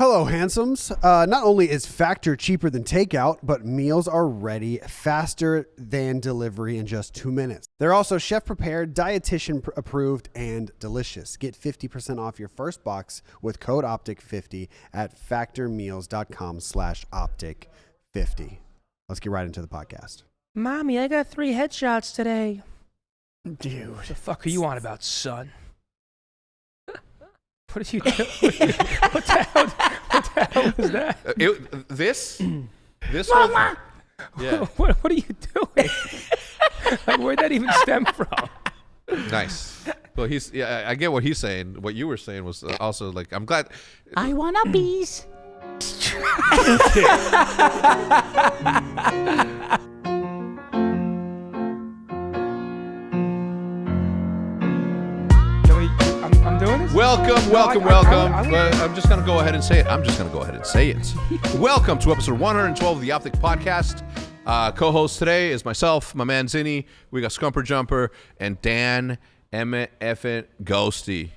Hello, handsomes. Not only is Factor cheaper than takeout, but meals are ready faster than delivery in just 2 minutes. They're also chef-prepared, dietitian-approved, and delicious. Get 50% off your first box with code OpTic50 at factormeals.com/OpTic50. Let's get right into the podcast. Mommy, I got 3 headshots today. Dude. What the fuck are you on about, son? What are you doing? What the hell is that? This Mama! Yeah. What are you doing? Like, where'd that even stem from? Nice. Well, I get what he's saying. What you were saying was also like, I'm glad. I want a piece. I'm doing this? Welcome. I'm just going to go ahead and say it. Welcome to episode 112 of the OpTic Podcast. Co-host today is myself, my man Zinni. We got Scumper Jumper and Dan Emmett Effin Ghosty.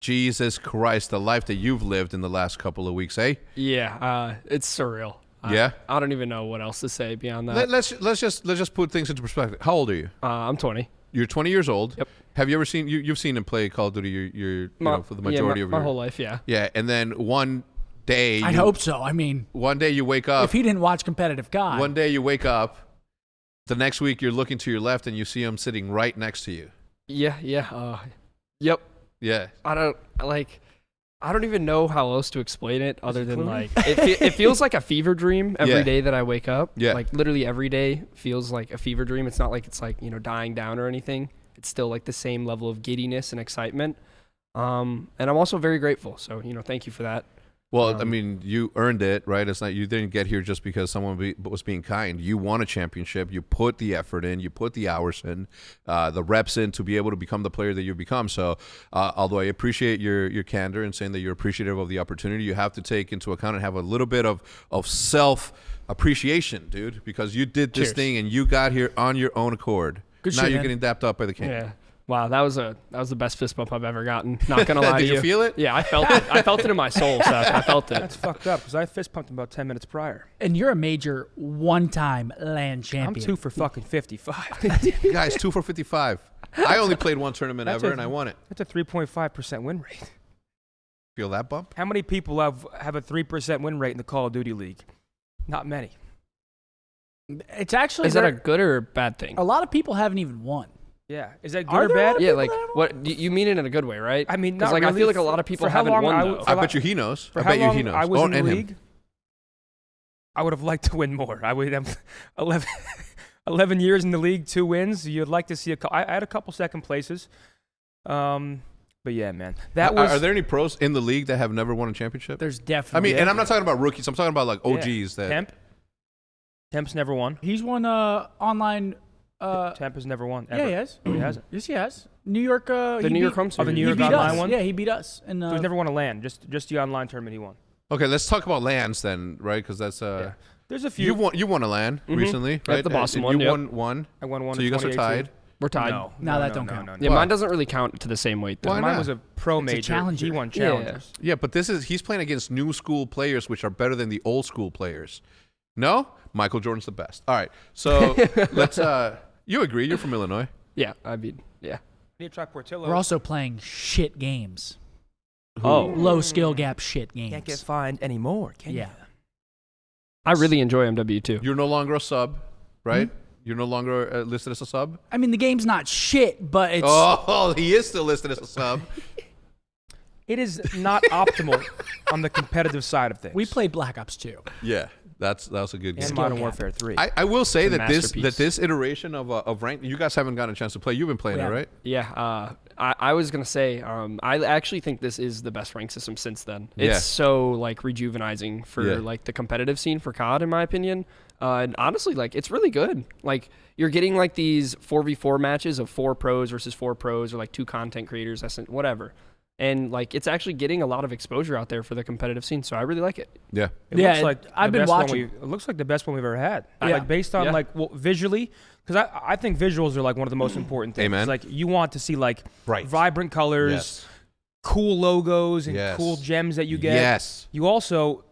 Jesus Christ, the life that you've lived in the last couple of weeks, eh? Yeah, it's surreal. Yeah? I don't even know what else to say beyond that. Let's just put things into perspective. How old are you? I'm 20. You're 20 years old. Yep. Have you ever seen you've seen him play Call of Duty? For the majority of my whole life. Yeah. Yeah, and then one day I hope so. I mean, one day you wake up. if he didn't watch Competitive God. One day you wake up. The next week you're looking to your left and you see him sitting right next to you. Yeah. Yep. Yeah. I don't even know how else to explain it other than like it feels like a fever dream every day that I wake up. Yeah. Like literally every day feels like a fever dream. It's not like it's like, dying down or anything. It's still like the same level of giddiness and excitement. And I'm also very grateful. So, thank you for that. Well, I mean, you earned it, right? It's not you didn't get here just because someone was being kind. You won a championship. You put the effort in. You put the hours in, the reps in to be able to become the player that you've become. So, although I appreciate your candor and saying that you're appreciative of the opportunity, you have to take into account and have a little bit of self-appreciation, dude, because you did this thing and you got here on your own accord. Good now shit, you're man. getting dapped up by the king. Yeah. Wow, that was the best fist bump I've ever gotten. Not gonna lie to you. Did you feel it? Yeah, I felt it. I felt it in my soul, Seth. I felt it. That's fucked up because I fist pumped him about 10 minutes prior. And you're a major one-time land champion. I'm 2 for fucking 55. Guys, 2 for 55. I only played one tournament ever and I won it. That's a 3.5% win rate. Feel that bump? How many people have a 3% win rate in the Call of Duty League? Not many. It's actually Is that a good or a bad thing? a lot of people haven't even won. Yeah. Is that Are good or there a lot bad? of Yeah, people like that haven't what you mean it in a good way, right? I mean, 'Cause, not like I really. feel like a lot of people For how haven't long won I- though. for I how- bet you he knows. For I how bet you long he knows. I was in the and him. league, I would have liked to win more. I would have 11 years in the league, 2 wins. You'd like to see I had a couple second places. But yeah, man. Are there any pros in the league that have never won a championship? There's I definitely. mean, and I'm not talking about rookies. I'm talking about like OGs that. Temp's never won. He's won online. Temp has never won. Ever. Yeah, he has. No, he hasn't. Yes, he has. New York. The New York Home Oh, the Series. New He York beat online us. one? Yeah, he beat us. And So he's never won a LAN. Just the online tournament he won. Okay, let's talk about LANs then, right? Because that's Yeah. There's a few. you won a LAN recently, right? the Boston And one, You yep. won one. I won one. So in you guys are 2018. tied. We're tied. No, that don't count. Yeah, Why? mine doesn't really count to the same weight though. Why Mine not? was a pro It's a major. challenger. He won Yeah. challengers. Yeah, but he's playing against new school players, which are better than the old school players. No, Michael Jordan's the best. All right, so let's. You agree? You're from Illinois. Yeah, I mean, yeah. Need to try Portillo. We're also playing shit games. Oh, Low skill gap shit games. Can't get fined anymore, can Yeah. you? I really enjoy MW too. You're no longer a sub, right? You're no longer listed as a sub. I mean, the game's not shit, but it's. Oh, he is still listed as a sub. It is not optimal on the competitive side of things. We played Black Ops 2. Yeah, that was a good game. and Modern Warfare 3. I will say It's a that masterpiece. this iteration of rank, you guys haven't gotten a chance to play. You've been playing it, Yeah. right? Yeah, I was gonna say, I actually think this is the best rank system since then. It's Yeah. so like rejuvenizing for Yeah. like the competitive scene for COD, in my opinion. And honestly, like it's really good. Like you're getting like these 4v4 matches of 4 pros versus 4 pros, or like 2 content creators, whatever. And like it's actually getting a lot of exposure out there for the competitive scene, so I really like it. Yeah. It Yeah, looks like I've the been best one watching. it looks like the best one we've ever had. Yeah. Like based on Yeah. like visually, because I think visuals are like one of the most important things. Amen. Like you want to see like Right. vibrant colors, Yes. cool logos and Yes. cool gems that you get. Yes. You also,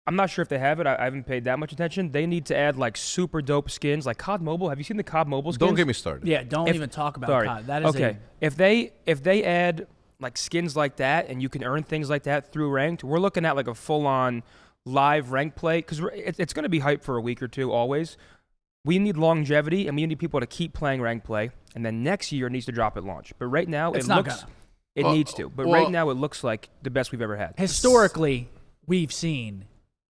I'm not sure if they have it. I haven't paid that much attention. They need to add like super dope skins, like COD Mobile. Have you seen the COD Mobile skins? Don't get me started. Yeah, don't If- even talk about Sorry. COD. That is Okay. If they add like skins like that and you can earn things like that through ranked, we're looking at like a full-on live ranked play because it's going to be hype for a week or two always. We need longevity and we need people to keep playing ranked play, and then next year it needs to drop at launch. But right now It's it not looks gonna. it Well, needs to. But well- right now it looks like the best we've ever had. Historically, we've seen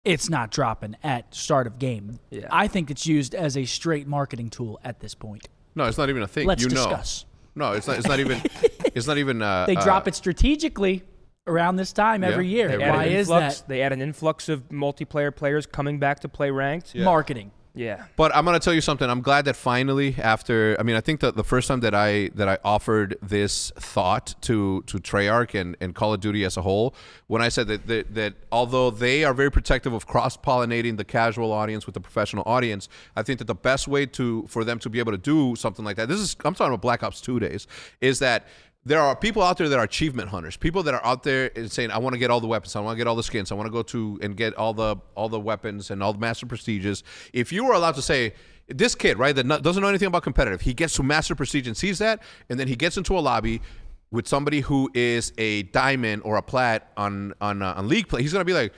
it's not dropping at start of game. Yeah. I think it's used as a straight marketing tool at this point. No, it's not even a thing. Let's you know. discuss. No, it's not. It's not even. It's not even. They drop it strategically around this time every year. They Why add is influx, that? They add an influx of multiplayer players coming back to play ranked. Yeah. Marketing. Yeah. But I'm gonna tell you something. I'm glad that finally, after, I mean, I think that the first time that I offered this thought to Treyarch and Call of Duty as a whole, when I said that although they are very protective of cross-pollinating the casual audience with the professional audience, I think that the best way for them to be able to do something like that, I'm talking about Black Ops 2 days, is that there are people out there that are achievement hunters, people that are out there and saying, I want to get all the weapons, I want to get all the skins, I want to go to and get all the weapons and all the master prestiges. If you were allowed to say, this kid, right, that doesn't know anything about competitive, he gets to master prestige and sees that, and then he gets into a lobby with somebody who is a diamond or a plat on league play, he's gonna be like,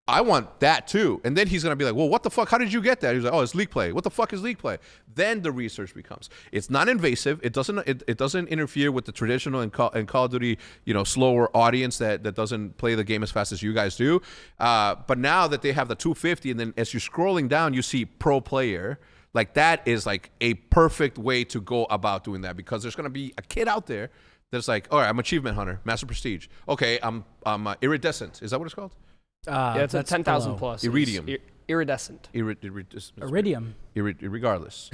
I want that too. And then he's going to be like, well, what the fuck? How did you get that? He's like, oh, it's league play. What the fuck is league play? Then the research becomes, it's not invasive. It doesn't interfere with the traditional and Call of Duty, slower audience that doesn't play the game as fast as you guys do. But now that they have the 250, and then as you're scrolling down, you see pro player. Like, that is like a perfect way to go about doing that, because there's going to be a kid out there that's like, all right, I'm achievement hunter, master prestige. Okay, I'm iridescent. Is that what it's called? Yeah, it's a that's 10,000 below. plus. Iridium. It's iridescent. Iridium. Regardless.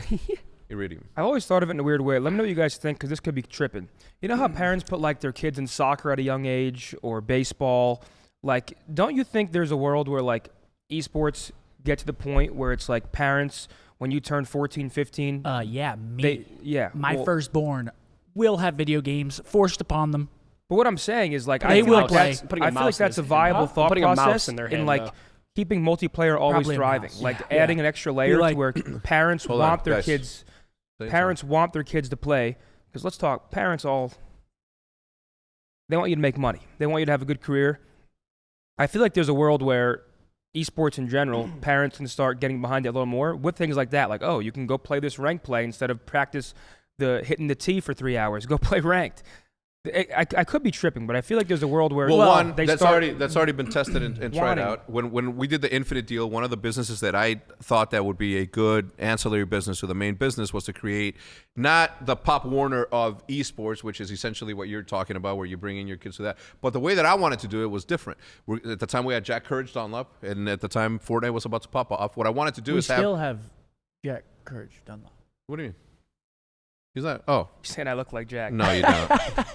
Iridium. I've always thought of it in a weird way. Let me know what you guys think, because this could be tripping. You know how parents put like their kids in soccer at a young age or baseball? Like, don't you think there's a world where like esports get to the point where it's like parents, when you turn 14, 15, Yeah, me. My well, firstborn will have video games forced upon them. But what I'm saying is like, They I feel will like play. that's, Putting a I feel like mouse in that's a his hand. viable Huh? thought Putting a mouse process in their in hand, like though. keeping multiplayer always Probably a thriving, mouse. like Yeah. adding an extra layer like- to where parents Hold on, want their guys. kids. Say Parents want their kids to play, because let's talk. Parents they want you to make money. They want you to have a good career. I feel like there's a world where esports in general, parents can start getting behind it a little more with things like that. Like, oh, you can go play this ranked play instead of practice hitting the tee for 3 hours. Go play ranked. I could be tripping, but I feel like there's a world where that's already been tested and tried wanting- out. When we did the Infinite deal, one of the businesses that I thought that would be a good ancillary business to the main business was to create not the Pop Warner of esports, which is essentially what you're talking about, where you bring in your kids to that. But the way that I wanted to do it was different. At the time, we had Jack Courage Dunlop, and at the time, Fortnite was about to pop off. What I wanted to do We is still have Jack Courage Dunlop. What do you mean? He's not. Oh, You're saying I look like Jack. no, you don't.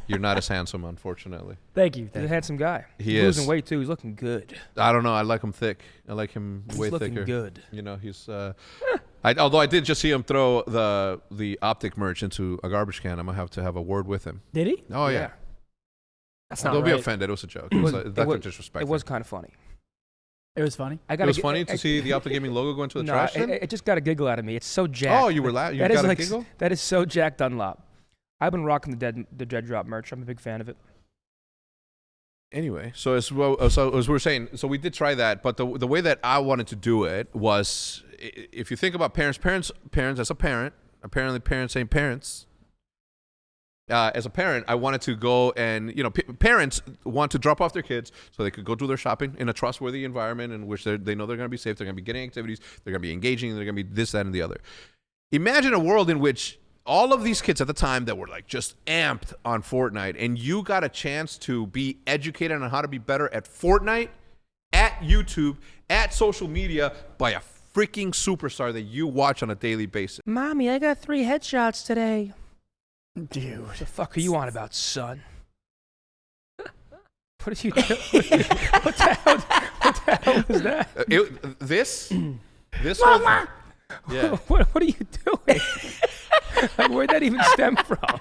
You're not as handsome, unfortunately. Thank you. He's Thank a you. handsome guy. He He's is. losing weight too. He's looking good. I don't know. I like him thick. I like him way He's looking thicker. good. He's. Although I did just see him throw the OpTic merch into a garbage can, I'm gonna have to have a word with him. Did he? Oh yeah. That's not Don't be right. offended. It was a joke. It was disrespectful. It was kind of funny. It was funny. I It gotta was get- funny to see the OpTic Gaming logo go into the No, trash bin. it just got a giggle out of me. It's so Jack. Oh, you were laughing. You That is got a like giggle. that is so Jack Dunlop. I've been rocking the Dead Drop merch. I'm a big fan of it. Anyway, so as we were saying, so we did try that, but the way that I wanted to do it was, if you think about parents as a parent, apparently parents ain't parents. As a parent, I wanted to go and, parents want to drop off their kids so they could go do their shopping in a trustworthy environment in which they know they're going to be safe, they're going to be getting activities, they're going to be engaging, they're going to be this, that, and the other. Imagine a world in which all of these kids at the time that were like just amped on Fortnite, and you got a chance to be educated on how to be better at Fortnite, at YouTube, at social media by a freaking superstar that you watch on a daily basis. Mommy, I got 3 headshots today. Dude. What the fuck are you on about, son? What are you doing? What the hell was that? This Mama! Yeah. What are you doing? Like, where'd that even stem from?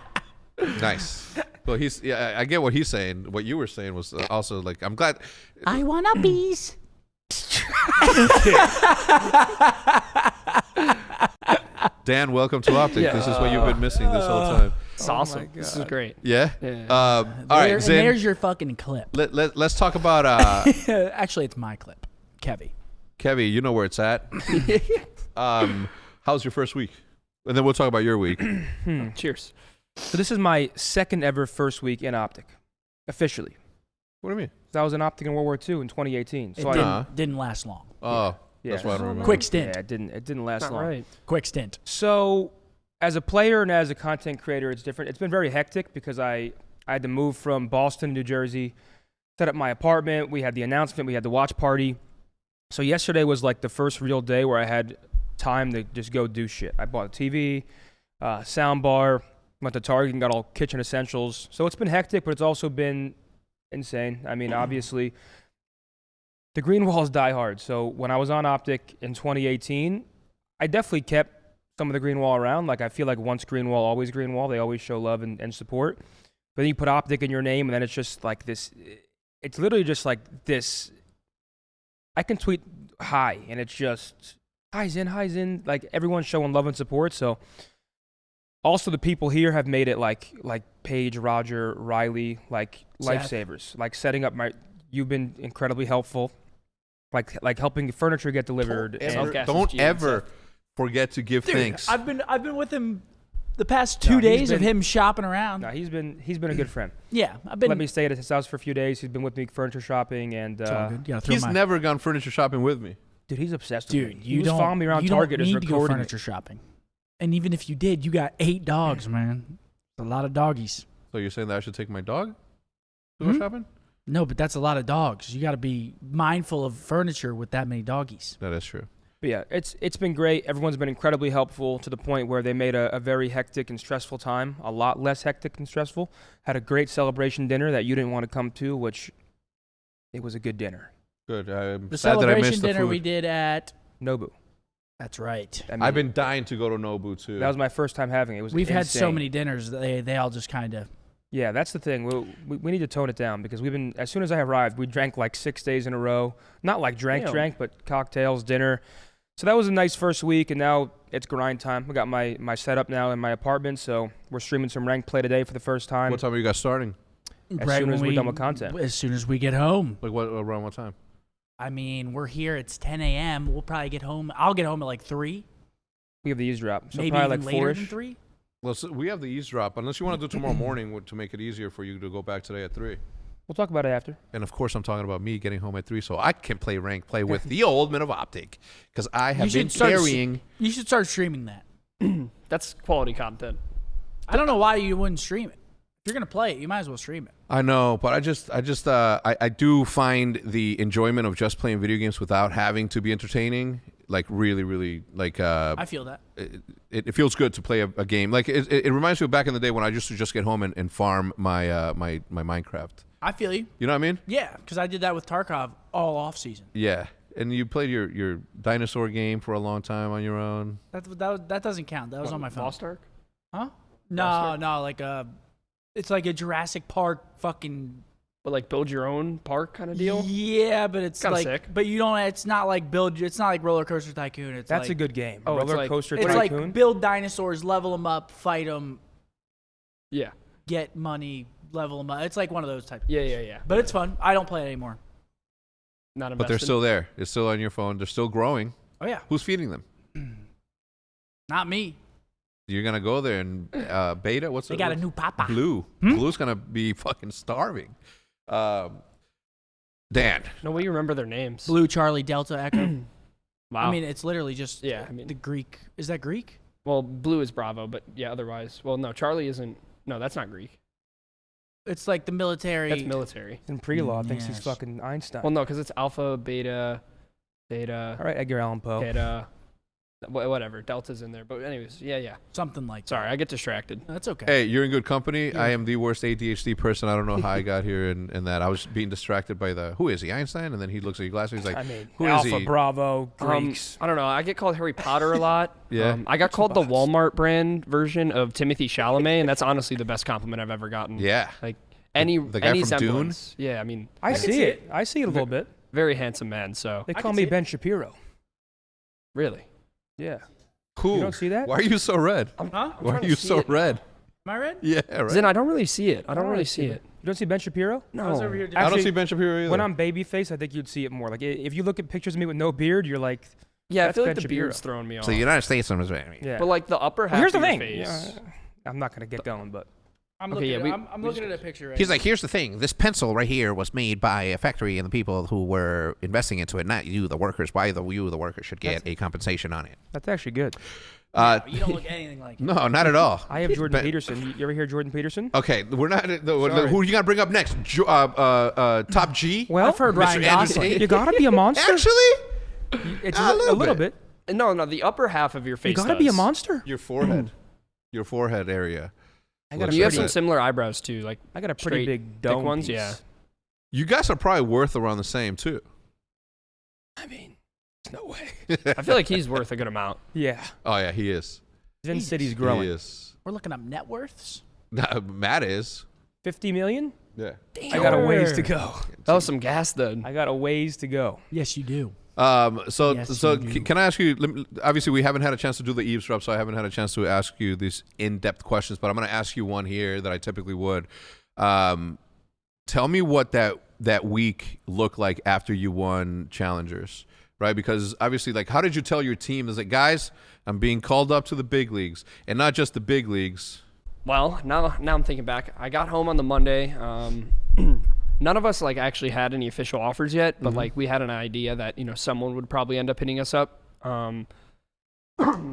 Nice. Well, I get what he's saying. What you were saying was also like, I'm glad. I want a bees. Dan, welcome to OpTic. Yeah. This is what you've been missing this whole time. It's Oh my awesome. This is God. great. Yeah? Yeah. All right, And Zin, there's your fucking clip. let's talk about Actually, it's my clip. Kevy. Kevy. You know where it's at. How's your first week? And then we'll talk about your week. Cheers. So this is my second ever first week in OpTic, officially. What do you mean? So I was in OpTic in World War II in 2018. It So didn't last long. Oh, Yeah. that's why I don't remember. Quick stint. Yeah, it didn't last Not long. right. Quick stint. So as a player and as a content creator, it's different. It's been very hectic because I had to move from Boston to New Jersey, set up my apartment. We had the announcement. We had the watch party. So yesterday was like the first real day where I had time to just go do shit. I bought a TV, sound bar, went to Target and got all kitchen essentials. So it's been hectic, but it's also been insane. I mean, obviously, the green walls die hard. So when I was on OpTic in 2018, I definitely kept some of the green wall around. Like, I feel like once green wall, always green wall. They always show love and support. But then you put OpTic in your name, and then it's just like this. It's literally just like this. I can tweet hi, and it's just hi's in. Like, everyone's showing love and support. So also the people here have made it like Paige, Roger, Riley, like Seth. lifesavers. Like setting up my. You've been incredibly helpful. Like helping furniture get delivered. Don't ever forget to give thanks. I've been with him the past 2 No, he's days of been- him shopping around. No, he's been a good friend. Yeah, I've been. Let me stay at his house for a few days. He's been with me furniture shopping, and It's all good. You gotta throw He's my- never gone furniture shopping with me. dude, he's obsessed with Dude, me. you He was don't following me around you Target, don't just need to go recording furniture it. shopping. And even if you did, you got 8 dogs, man. A lot of doggies. So you're saying that I should take my dog to go shopping? No, but that's a lot of dogs. You got to be mindful of furniture with that many doggies. That is true. But yeah, it's been great. Everyone's been incredibly helpful to the point where they made a very hectic and stressful time a lot less hectic and stressful. Had a great celebration dinner that you didn't want to come to, which it was a good dinner. Good. I'm The sad that I celebration missed the dinner food. we did at. Nobu. That's right. I mean, I've been dying to go to Nobu too. that was my first time having it. It was We've had so insane. many dinners. They all just kind of. Yeah, that's the thing. We need to tone it down because we've been, as soon as I arrived, we drank like 6 days in a row. Not like drank, but cocktails, dinner. So that was a nice first week, and now it's grind time. I got my setup now in my apartment, so we're streaming some ranked play today for the first time. What time are you guys starting? Soon as we're done with content. As soon as we get home. Like around what time? I mean, we're here. It's 10 a.m. We'll probably get home. I'll get home at like 3. We have the eavesdrop, so Maybe probably even like later 4-ish. than 3. Well, so we have the eavesdrop. Unless you want to do tomorrow morning to make it easier for you to go back today at 3. We'll talk about it after. And of course, I'm talking about me getting home at 3, so I can play with the old men of OpTic because I have been carrying. You should start streaming that. That's quality content. I don't know why you wouldn't stream it. If you're gonna play it, you might as well stream it. I know, but I do find the enjoyment of just playing video games without having to be entertaining, like really, really, like I feel that. it feels good to play a game. Like it reminds me of back in the day when I used to just get home and farm my my Minecraft. I feel you. You know what I mean? Yeah, because I did that with Tarkov all off season. Yeah. And you played your dinosaur game for a long time on your own. That doesn't count. That was on my phone. Lost Ark? Huh? Lost No, like it's like a Jurassic Park fucking. But like build your own park kind of deal? Yeah, but it's Kinda like, sick. but you don't. It's not like build. It's not like Roller Coaster Tycoon. It's That's like, a good game. Oh, it's Roller like- Coaster It's Tycoon. like build dinosaurs, level them up, fight them, Yeah. get money, level them up. It's like one of those types. Yeah. But it's fun. I don't play it anymore. Not But they're invested. still there. It's still on your phone. They're still growing. Oh yeah, Who's feeding them? not me. You're gonna go there and Beta. What's They it? got a new papa. Blue. Blue's gonna be fucking starving. Dan. No way you remember their names. Blue, Charlie, Delta, Echo. Wow. I mean, it's literally just Yeah, I mean- the Greek. Is that Greek? well, Blue is Bravo, but yeah, otherwise. Well, no, Charlie isn't. No, that's not Greek. It's like the military. That's military. In pre-law, thinks he's Yes. fucking Einstein. Well, no, because it's Alpha, Beta, Theta, All right, Edgar Allan Poe. Beta. Whatever, Delta's in there. But anyways, yeah. Something like that. Sorry, I get distracted. No, that's okay. Hey, you're in good company. I am the worst ADHD person. I don't know how I got here and that. I was being distracted by who is he, Einstein? And then he looks at your glasses. He's like, who is Alpha, he? Bravo, Greeks. I don't know. I get called Harry Potter a lot. Yeah. I got called the Walmart brand version of Timothy Chalamet, and that's honestly the best compliment I've ever gotten. Yeah. Like any The guy any from Dune? semblance. Yeah, I mean, I see it. I see it a little bit. very handsome man. So They call me Ben Shapiro. really, Yeah. Cool. You don't see that? Why are you so red? Huh? Why are you so red? Am I right? Yeah, right. Zin, I don't really see it. I don't really see it. You don't see Ben Shapiro? No. I was over here doing I don't Actually, see Ben Shapiro either. When I'm babyface, I think you'd see it more. Like if you look at pictures of me with no beard, you're like, Yeah, I That's feel like Ben the Shapiro. beard's throwing me off. So the United States is yeah. But like the upper half Well, here's the of your thing. face. I'm not gonna get going, but I'm Okay, looking, yeah, I'm looking at a picture right He's now. like, here's the thing. This pencil right here was made by a factory and the people who were investing into it, not you, the workers. Why you, the workers, should get a compensation on it. that's actually good. You don't look anything like him. No, not at all. I have Jordan Ben- Peterson. You ever hear Jordan Peterson? Okay, we're not. Sorry. Who you got to bring up next? Top G? Well, I've heard Ryan Gosling. you gotta be a monster. Actually? It's a little a little bit. No, the upper half of your face. You gotta be a does. monster. Your forehead. Your forehead area. I got a You have pretty, some similar eyebrows too, like I got a pretty straight, big thick dome ones. piece. Yeah. You guys are probably worth around the same, too. I mean, no way. I feel like he's worth a good amount. Yeah. Oh, yeah, he is. Vin Jesus. City's He growing. is. We're looking up net worths. Matt is. 50 million? Yeah. I got a ways to go. That was some gas, then. I got a ways to go. Yes, you do. So Yes, you do. can I ask you? Obviously, we haven't had a chance to do the eavesdrop, so I haven't had a chance to ask you these in-depth questions. But I'm going to ask you one here that I typically would. Tell me what that week looked like after you won Challengers, right? Because obviously, like, how did you tell your team? Is like, guys, I'm being called up to the big leagues, and not just the big leagues. Well, now I'm thinking back. I got home on the Monday. None of us like actually had any official offers yet, but like we had an idea that someone would probably end up hitting us up.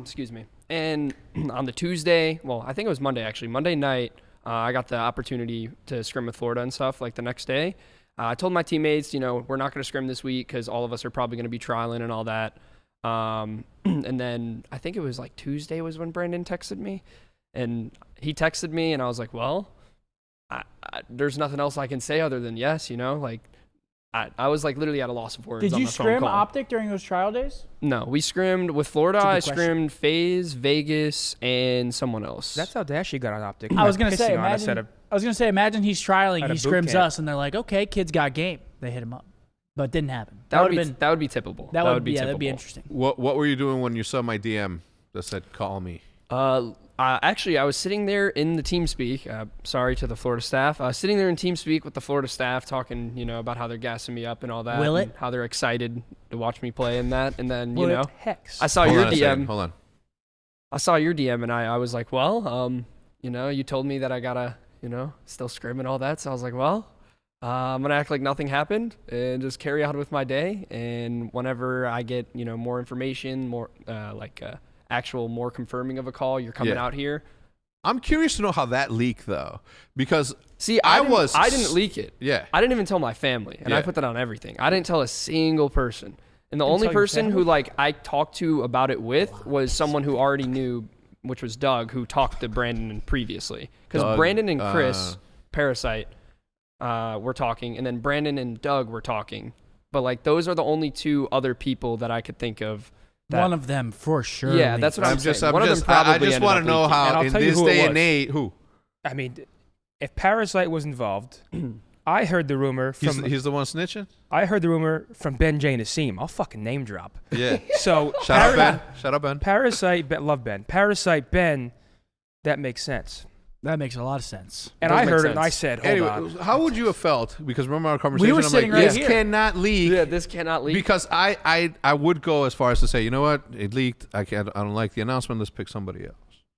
Excuse me. And on the Tuesday, well, I think it was Monday actually. Monday night, I got the opportunity to scrim with Florida and stuff. Like the next day, I told my teammates, we're not going to scrim this week because all of us are probably going to be trialing and all that. And then I think it was like Tuesday was when Brandon texted me, and he texted me, and I was like, well. There's nothing else I can say other than yes, like I was like literally at a loss of words. Did on you the phone scrim call. OpTic during those trial days? No, we scrimmed with Florida. I That's a good question. scrimmed FaZe, Vegas, and someone else. That's how Dashy got on OpTic. I was gonna say, Pissing on us at imagine he's trialing, at a he boot scrims camp. us, and they're like, okay, kid's got game. They hit him up, but it didn't happen. that would would've be been that would be typical. that would be typical. that'd be interesting. What were you doing when you saw my DM that said "call me"? Actually, I was sitting there in the TeamSpeak. Sorry to the Florida staff. Sitting there in TeamSpeak with the Florida staff, talking, about how they're gassing me up and all that. Will and it? how they're excited to watch me play and that. And then, Will it hex? I saw Hold your on a second, DM. Hold on. I saw your DM, and I was like, well, you told me that I gotta, still scrim and all that. So I was like, well, I'm gonna act like nothing happened and just carry on with my day. And whenever I get, more information, more actual more confirming of a call, you're coming Yeah. out here. I'm curious to know how that leaked though, because See, I didn't leak it. yeah. I didn't even tell my family, and I Yeah. put that on everything. I didn't tell a single person. And the only tell your person who family? I talked to about it with was someone who already knew, which was Doug, who talked to Brandon previously. Because Doug, Brandon and Chris, Parasite, were talking, and then Brandon and Doug were talking. But those are the only two other people that I could think of. One of them for sure. Yeah, that's what I'm saying. One of them I probably just ended want up to know leaking. how And I'll in tell you this who it day and was. age, who I mean, if Parasite was involved, I heard the rumor from he's the one snitching. I heard the rumor from Ben J. Nassim. I'll fucking name drop. Yeah. So Shout out Ben. Shout out Ben. Parasite, love Ben. Parasite, Ben. That makes sense. That makes a lot of sense. And Does I make heard it, and I sense. said, "Hold Anyway, on." how would you have felt? Because remember our conversation. were I'm sitting like, right this here. cannot leak. Yeah, this cannot leak. Because I would go as far as to say, you know what, it leaked. I don't like the announcement. Let's pick somebody else.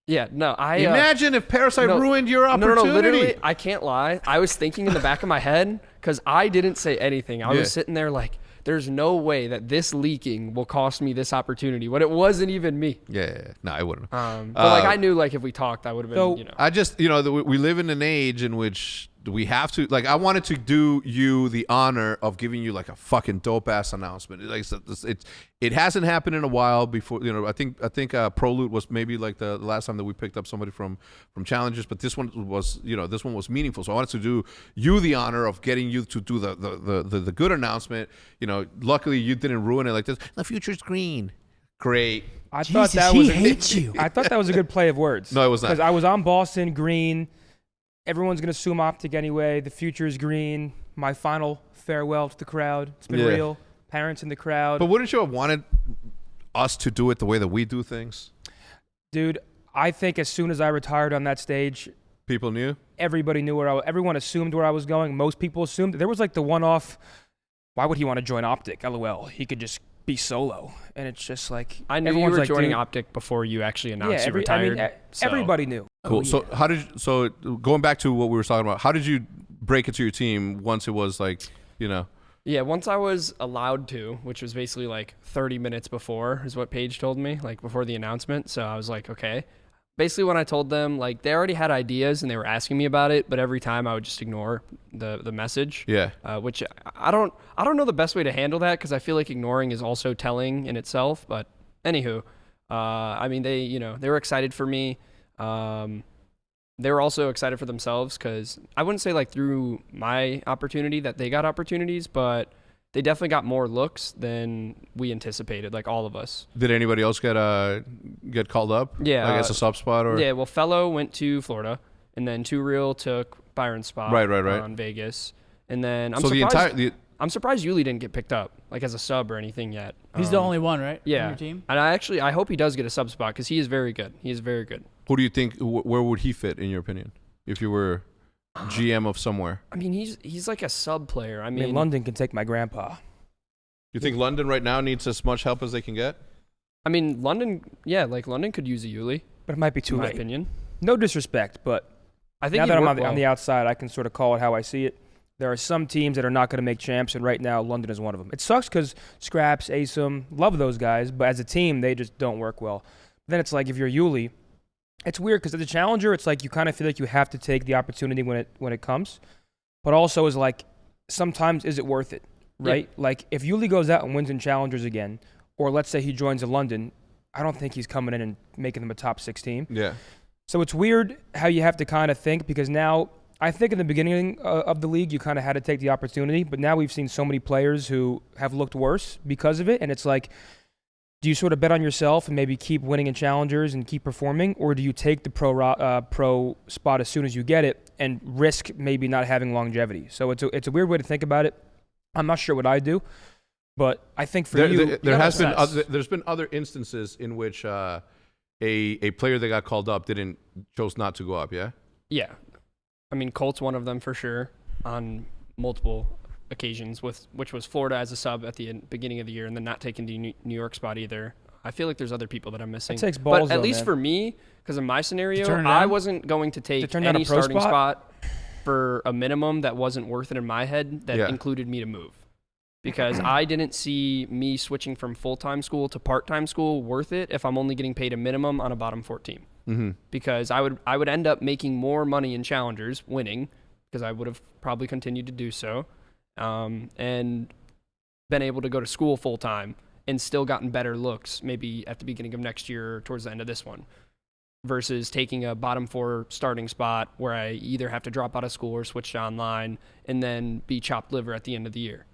Yeah, no, I Imagine if Parasite no, ruined your opportunity. No, literally, I can't lie. I was thinking in the back of my head because I didn't say anything. I Yeah. was sitting there like, there's no way that this leaking will cost me this opportunity. But it wasn't even me. Yeah, no, I wouldn't. But I knew if we talked, I would have been. So- I just, we live in an age in which we have to, like, I wanted to do you the honor of giving you like a fucking dope ass announcement. Like it hasn't happened in a while before. I think Pro Loot was maybe like the last time that we picked up somebody from Challenges, but this one was meaningful. So I wanted to do you the honor of getting you to do the good announcement. Luckily you didn't ruin it like this. The future's green. Great. I Jesus, thought that he was hates you. I thought that was a good play of words. No, it was not. Because I was on Boston, green. Everyone's going to assume OpTic anyway. The future is green. My final farewell to the crowd. It's been real. Parents in the crowd. But wouldn't you have wanted us to do it the way that we do things? Dude, I think as soon as I retired on that stage, people knew? Everybody knew everyone assumed where I was going. Most people assumed. There was like the one-off, why would he want to join OpTic? LOL. He could just be solo. And it's just like, I knew you were joining OpTic before you actually announced you retired. Everybody knew. Cool. So going back to what we were talking about, how did you break it to your team once it was like, Yeah, once I was allowed to, which was basically like 30 minutes before is what Paige told me, like before the announcement. So I was like, okay. Basically when I told them, like they already had ideas and they were asking me about it, but every time I would just ignore the message. Yeah. Which I don't know the best way to handle that because I feel like ignoring is also telling in itself. But anywho, I mean they were excited for me. They were also excited for themselves because I wouldn't say like through my opportunity that they got opportunities, but they definitely got more looks than we anticipated, like all of us. Did anybody else get called up? Yeah. Like as a sub spot? Or? Yeah, well, Fellow went to Florida, and then Too Real took Byron's spot on Vegas. And then I'm surprised Yuli didn't get picked up, like as a sub or anything yet. He's the only one, right? Yeah. On your team? And I hope he does get a sub spot because he is very good. He is very good. Who do you think, where would he fit in your opinion? If you were GM of somewhere. I mean, he's like a sub player. I mean, London can take my grandpa. You think London right now needs as much help as they can get? I mean, London could use a Yuli. But it might be too late. In my opinion. No disrespect, but I think now that I'm on the outside, I can sort of call it how I see it. There are some teams that are not going to make champs, and right now London is one of them. It sucks because Scraps, ASUM, love those guys, but as a team, they just don't work well. Then it's like if you're Yuli, it's weird because as a challenger, it's like you kind of feel like you have to take the opportunity when it comes, but also is like sometimes is it worth it, right? Yeah. Like if Yuli goes out and wins in challengers again, or let's say he joins in London, I don't think he's coming in and making them a top 6 team. Yeah. So it's weird how you have to kind of think because now I think in the beginning of the league you kind of had to take the opportunity, but now we've seen so many players who have looked worse because of it, and it's like, do you sort of bet on yourself and maybe keep winning in challengers and keep performing, or do you take the pro spot as soon as you get it and risk maybe not having longevity? So it's a weird way to think about it. I'm not sure what I do, but I think for there's been other instances in which a player that got called up chose not to go up. Yeah. Yeah, I mean Colt's one of them for sure on multiple occasions, which was Florida as a sub at the beginning of the year and then not taking the New York spot either. I feel like there's other people that I'm missing. It takes balls, but at least for me, because in my scenario, I wasn't going to take any starting spot for a minimum that wasn't worth it in my head that included me to move. Because I didn't see me switching from full-time school to part-time school worth it if I'm only getting paid a minimum on a bottom 4 team. Mm-hmm. Because I would end up making more money in challengers, winning, because I would have probably continued to do so. And been able to go to school full time and still gotten better looks maybe at the beginning of next year or towards the end of this one versus taking a bottom 4 starting spot where I either have to drop out of school or switch to online and then be chopped liver at the end of the year.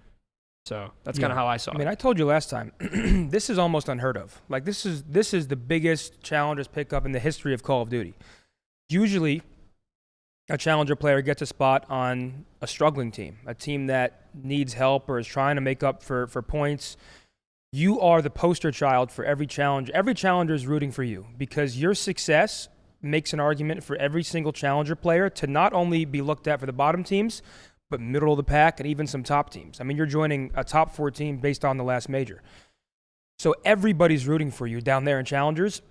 So that's kind of how I saw it. I mean, I told you last time, this is almost unheard of. Like this is the biggest challengers pickup in the history of Call of Duty. Usually a challenger player gets a spot on a struggling team, a team that needs help or is trying to make up for points. You are the poster child for every challenge. Every challenger is rooting for you because your success makes an argument for every single challenger player to not only be looked at for the bottom teams, but middle of the pack and even some top teams. I mean, you're joining a top 4 team based on the last major. So everybody's rooting for you down there in challengers.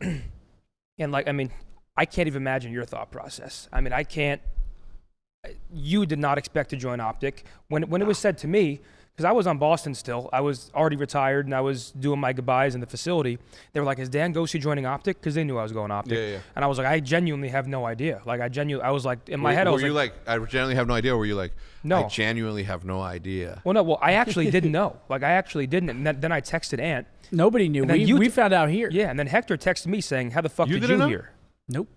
And I can't even imagine your thought process. I mean, I can't. You did not expect to join OpTic. When it was said to me, because I was on Boston still. I was already retired, and I was doing my goodbyes in the facility. They were like, is Dan Ghosty joining OpTic? Because they knew I was going OpTic. Yeah. And I was like, I genuinely have no idea. Like, I was like, in my head, I was like, I genuinely have no idea? Or were you like, no. I genuinely have no idea? Well, no, I actually didn't know. Like, I actually didn't. And then I texted Ant. Nobody knew. We found out here. Yeah, and then Hector texted me saying, how the fuck did you hear? Nope.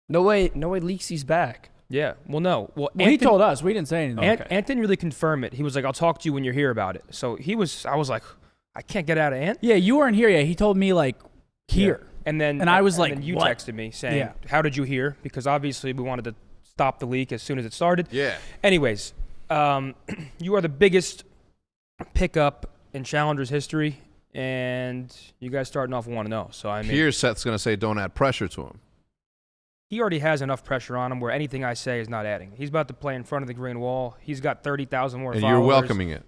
No way Leaksy's back. Yeah. Well, no. Well, he told us. We didn't say anything. Ant didn't really confirm it. He was like, I'll talk to you when you're here about it. So I was like, I can't get out of Ant. Yeah, you weren't here yet. He told me, like, here. Yeah. And I was like, then you what? texted me saying, how did you hear? Because obviously we wanted to stop the leak as soon as it started. Yeah. Anyways, you are the biggest pickup in Challengers history, and you guys starting off 1-0. So, I mean. Here, Seth's going to say don't add pressure to him. He already has enough pressure on him where anything I say is not adding. He's about to play in front of the green wall. He's got 30,000 more And followers. you're welcoming it.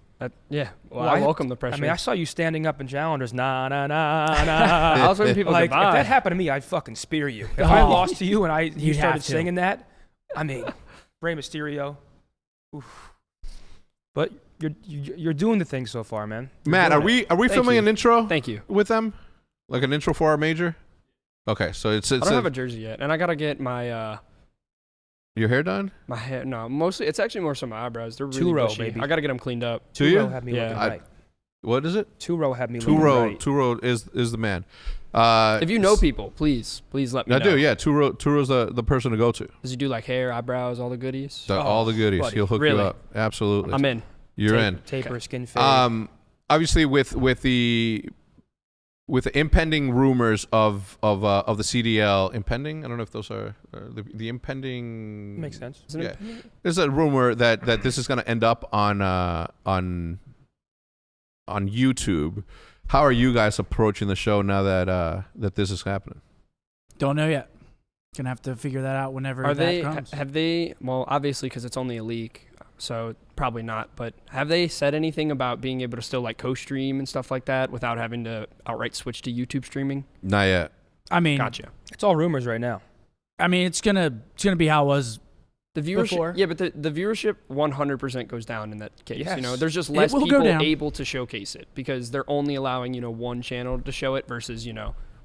Well, I welcome the pressure. I mean, I saw you standing up in Challengers. Nah. I was hoping people like, goodbye. if that happened to me, I'd fucking spear you. If I lost to you and you started singing that, I mean, Rey Mysterio. Oof. But you're doing the thing so far, man. Matt, are we filming an intro? Thank you. With them, like an intro for our major. Okay, so it's I don't have a jersey yet, and I gotta get my your hair done. My hair, no, mostly it's actually more so my eyebrows. They're really Two-row, bushy. baby. I gotta get them cleaned up. Two-row had me Yeah. looking right. What is it? Two-row had me looking right. Two-row is the man. If you know people, please let me know. I do, yeah. Two-row's the person to go to. Does he do like hair, eyebrows, all the goodies? All the goodies. buddy. He'll hook you up. Absolutely. I'm in. You're in. Taper, skin fade. Obviously, with the impending rumors of the CDL impending, I don't know if those are the impending. Makes sense. Yeah, there's a rumor that this is going to end up on YouTube. How are you guys approaching the show now that this is happening? Don't know yet. Gonna have to figure that out whenever that comes. Have they? Well, obviously, because it's only a leak, so probably not. But have they said anything about being able to still like co-stream and stuff like that without having to outright switch to YouTube streaming? Not yet. I mean, Gotcha. It's all rumors right now. I mean, it's gonna be how it was. The viewership, before. yeah, but the viewership 100% goes down in that case. Yes. You know, there's just less will go people down. able to showcase it because they're only allowing one channel to show it versus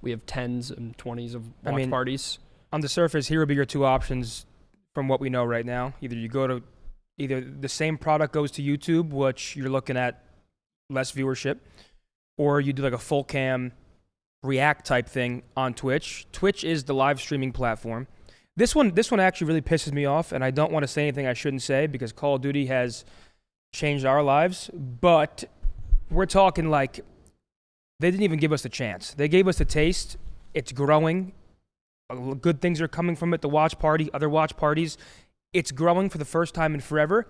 we have 10s and 20s of watch parties. On the surface, here would be your two options from what we know right now. Either the same product goes to YouTube, which you're looking at less viewership, or you do like a full cam react type thing on Twitch. Twitch is the live streaming platform. This one actually really pisses me off, and I don't want to say anything I shouldn't say because Call of Duty has changed our lives, but we're talking like they didn't even give us a chance. They gave us a taste. It's growing. Good things are coming from it. The watch party, other watch parties. It's growing for the first time in forever.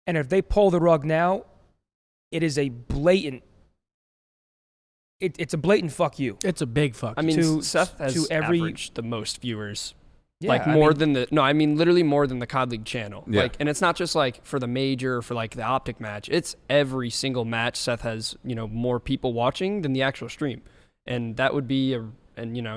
And if they pull the rug now, it is a blatant it's a blatant fuck you. It's a big fuck. I mean, Seth has averaged the most viewers. Literally more than the COD League channel. Yeah. And it's not just like for the major, for like the OpTic match. It's every single match Seth has, more people watching than the actual stream. And that would be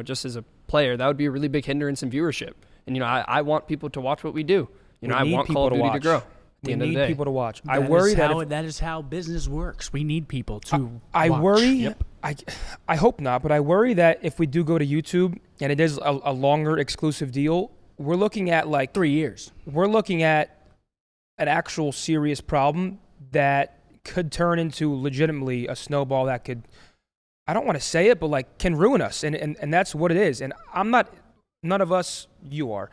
just as a player, that would be a really big hindrance in viewership. And I want people to watch what we do. I want Call of Duty to grow. We need people to watch. That is how business works. We need people to I watch. worry. Yep. I hope not, but I worry that if we do go to YouTube and it is a longer exclusive deal, we're looking at like 3 years. We're looking at an actual serious problem that could turn into legitimately a snowball that could, I don't want to say it, but like can ruin us. And that's what it is. And none of us, you are.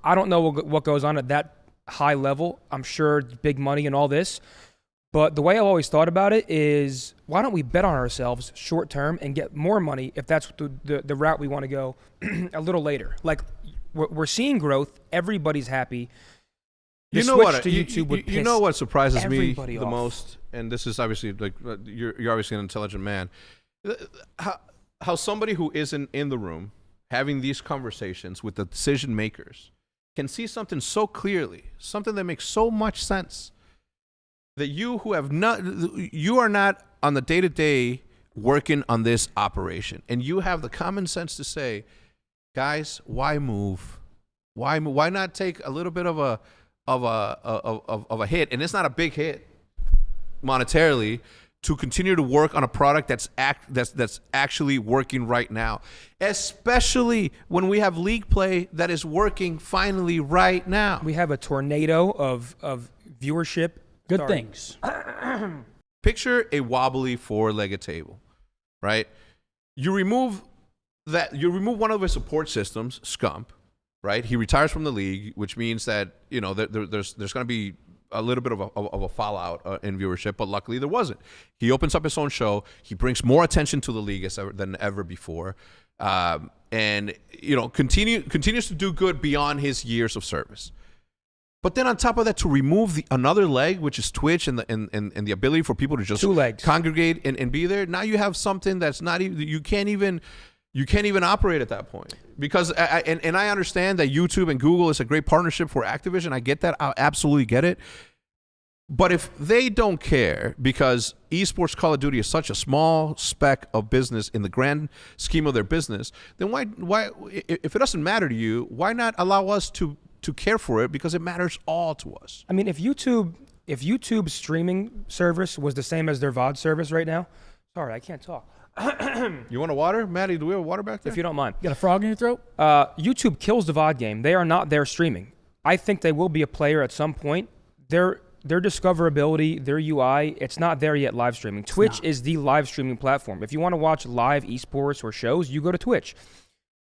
I don't know what goes on at that high level. I'm sure it's big money and all this. But the way I've always thought about it is, why don't we bet on ourselves short term and get more money if that's the route we want to go a little later? Like, we're seeing growth. Everybody's happy. The switch to YouTube would piss what surprises me everybody the off. most, and this is obviously like you're obviously an intelligent man. How somebody who isn't in the room having these conversations with the decision makers can see something so clearly, something that makes so much sense, that you are not on the day-to-day working on this operation, and you have the common sense to say, guys, why move? Why not take a little bit of a hit? And it's not a big hit. monetarily to continue to work on a product that's actually working right now, especially when we have league play that is working finally right now. We have a tornado of viewership. Good starting. things. Picture a wobbly four-legged table, right? You remove one of his support systems, Scump, right? He retires from the league, which means that, you know, there's going to be a little bit of a fallout in viewership, but luckily there wasn't. He opens up his own show. He brings more attention to the league than ever before, and you know continues to do good beyond his years of service. But then on top of that, to remove another leg, which is Twitch and the ability for people to just 2 legs. congregate and be there, now you have something that's not even you can't even operate at that point. Because I understand that YouTube and Google is a great partnership for Activision. I get that. I absolutely get it. But if they don't care, because esports Call of Duty is such a small speck of business in the grand scheme of their business, then why if it doesn't matter to you, why not allow us to care for it, because it matters all to us. I mean, if YouTube's streaming service was the same as their VOD service right now, sorry, I can't talk. You want a water? Maddie, do we have water back there? If you don't mind. You got a frog in your throat? YouTube kills the VOD game. They are not there streaming. I think they will be a player at some point. Their discoverability, their UI, it's not there yet live streaming. Twitch is the live streaming platform. If you want to watch live esports or shows, you go to Twitch.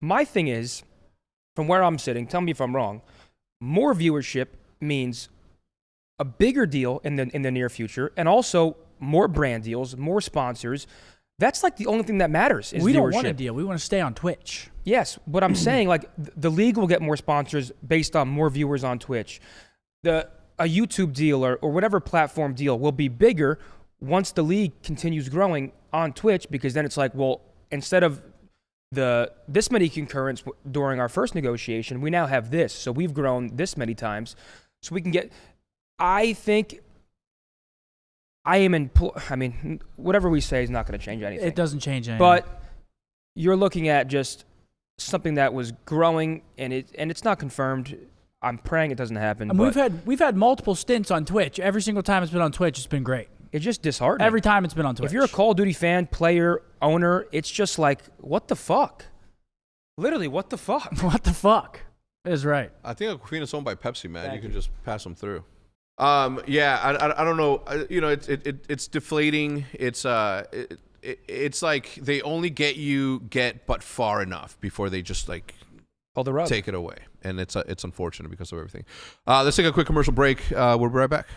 My thing is, from where I'm sitting, tell me if I'm wrong, more viewership means a bigger deal in the near future, and also more brand deals, more sponsors. That's like the only thing that matters is We viewership. don't want a deal. We want to stay on Twitch. Yes, but I'm saying like the league will get more sponsors based on more viewers on Twitch. A YouTube deal or whatever platform deal will be bigger once the league continues growing on Twitch, because then it's like, well, instead of this many concurrents during our first negotiation, we now have this. So we've grown this many times. So we can get, I think I mean, whatever we say is not going to change anything. It doesn't change anything. But you're looking at just something that was growing, and it's not confirmed. I'm praying it doesn't happen. And but we've had multiple stints on Twitch. Every single time it's been on Twitch, it's been great. it's just disheartening. Every time it's been on Twitch. If you're a Call of Duty fan, player, owner, it's just like, what the fuck? Literally, what the fuck? What the fuck? Is right. I think Aquafina's owned by Pepsi, man. Thank You can you. just pass them through. Yeah, I don't know. It's deflating. It's like they only get but far enough before they just like Pull the rug. take it away, and it's unfortunate because of everything. Let's take a quick commercial break. We'll be right back.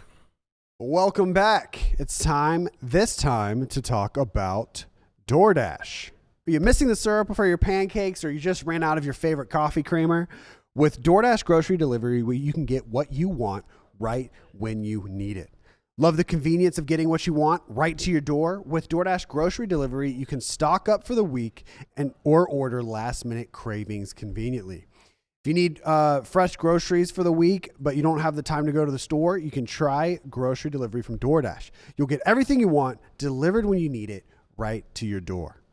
Welcome back. It's this time to talk about DoorDash. Are you missing the syrup for your pancakes, or you just ran out of your favorite coffee creamer? With DoorDash grocery delivery, you can get what you want right when you need it. Love the convenience of getting what you want right to your door? With DoorDash grocery delivery, you can stock up for the week or order last-minute cravings conveniently. If you need fresh groceries for the week, but you don't have the time to go to the store, you can try grocery delivery from DoorDash. You'll get everything you want delivered when you need it right to your door.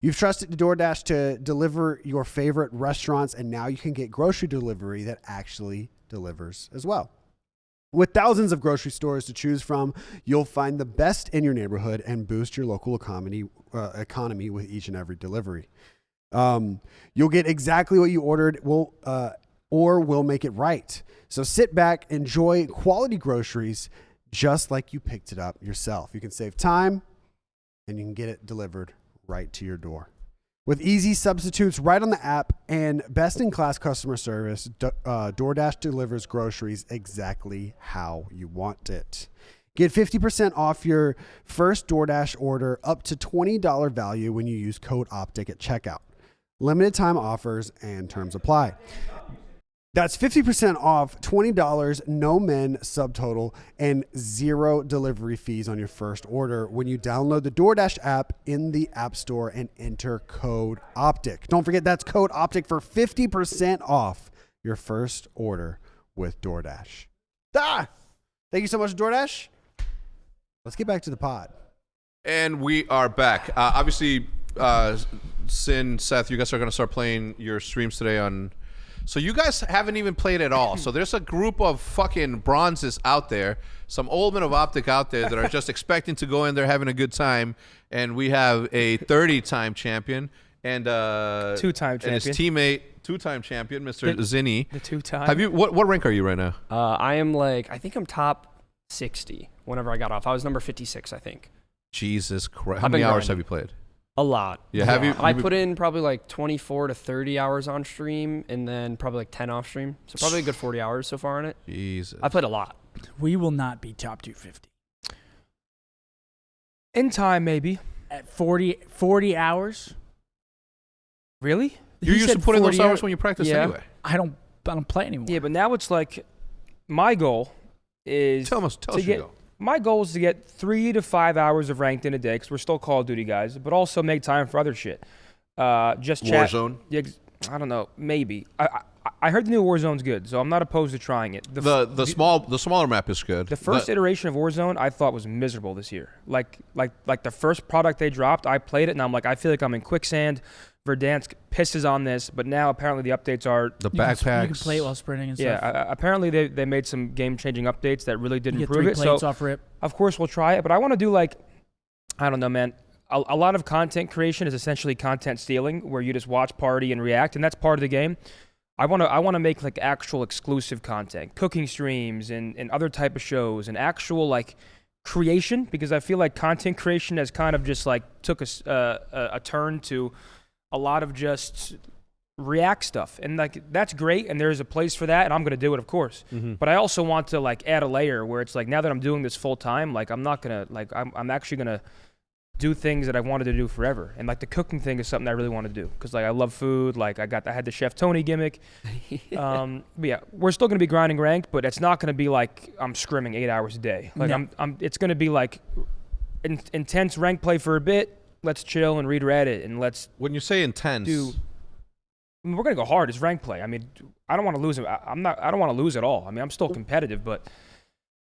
You've trusted DoorDash to deliver your favorite restaurants, and now you can get grocery delivery that actually delivers as well. With thousands of grocery stores to choose from, you'll find the best in your neighborhood and boost your local economy with each and every delivery. You'll get exactly what you ordered, or we'll make it right. So sit back, enjoy quality groceries just like you picked it up yourself. You can save time, and you can get it delivered right to your door. With easy substitutes right on the app and best-in-class customer service, DoorDash delivers groceries exactly how you want it. Get 50% off your first DoorDash order up to $20 value when you use code OpTic at checkout. Limited time offers and terms apply. That's 50% off, $20, no men subtotal, and 0 delivery fees on your first order when you download the DoorDash app in the App Store and enter code OpTic. Don't forget, that's code OpTic for 50% off your first order with DoorDash. Thank you so much, DoorDash. Let's get back to the pod. And we are back. Obviously, Sin, Seth, you guys are going to start playing your streams today on So you guys haven't even played at all. So there's a group of fucking bronzes out there, some old men of OpTic out there that are just expecting to go in there having a good time. And we have a 30-time champion and Two-time champion. and his teammate, 2-time champion, Mr. Zinni. The 2-time. Have you what rank are you right now? I am I think I'm top 60 whenever I got off. I was number 56, I think. Jesus Christ. How I've many been hours grinding. have you played? A lot. Yeah, have you? I put in probably 24 to 30 hours on stream and then probably 10 off stream. So probably a good 40 hours so far on it. Jesus. I played a lot. We will not be top 250 In time, maybe. at 40 hours. Really? You He used to said put in those 40 hours when you practiced Yeah. anyway. I don't play anymore. Yeah, but now it's my goal is Tell us to your get. goal. My goal is to get 3 to 5 hours of ranked in a day because we're still Call of Duty guys, but also make time for other shit. Just chat. Warzone. Yeah, I don't know. Maybe. I heard the new Warzone's good, so I'm not opposed to trying it. The smaller map is good. The first iteration of Warzone I thought was miserable this year. Like the first product they dropped, I played it and I'm like, I feel like I'm in quicksand. Verdansk pisses on this, but now apparently the updates are the You can- backpacks. You can play it while sprinting and stuff. yeah. Apparently they made some game-changing updates that really did You get improve 3 it. plates So off rip. of course we'll try it, but I want to do I don't know, man. A lot of content creation is essentially content stealing, where you just watch, party, and react, and that's part of the game. I want to make actual exclusive content, cooking streams and other type of shows, and actual creation, because I feel like content creation has kind of just took a turn to a lot of just react stuff, and that's great, and there's a place for that, and I'm gonna do it, of course. But I also want to add a layer where it's now that I'm doing this full time, I'm not gonna I'm actually gonna do things that I wanted to do forever, and the cooking thing is something I really want to do because I love food. I had the Chef Tony gimmick. But yeah, we're still gonna be grinding ranked, but it's not gonna be I'm scrimming 8 hours a day. No. It's gonna be intense rank play for a bit. Let's chill and read Reddit, and let's When you say intense, we're gonna go hard. It's rank play. I mean, I don't want to lose. I don't want to lose at all. I mean, I'm still competitive, but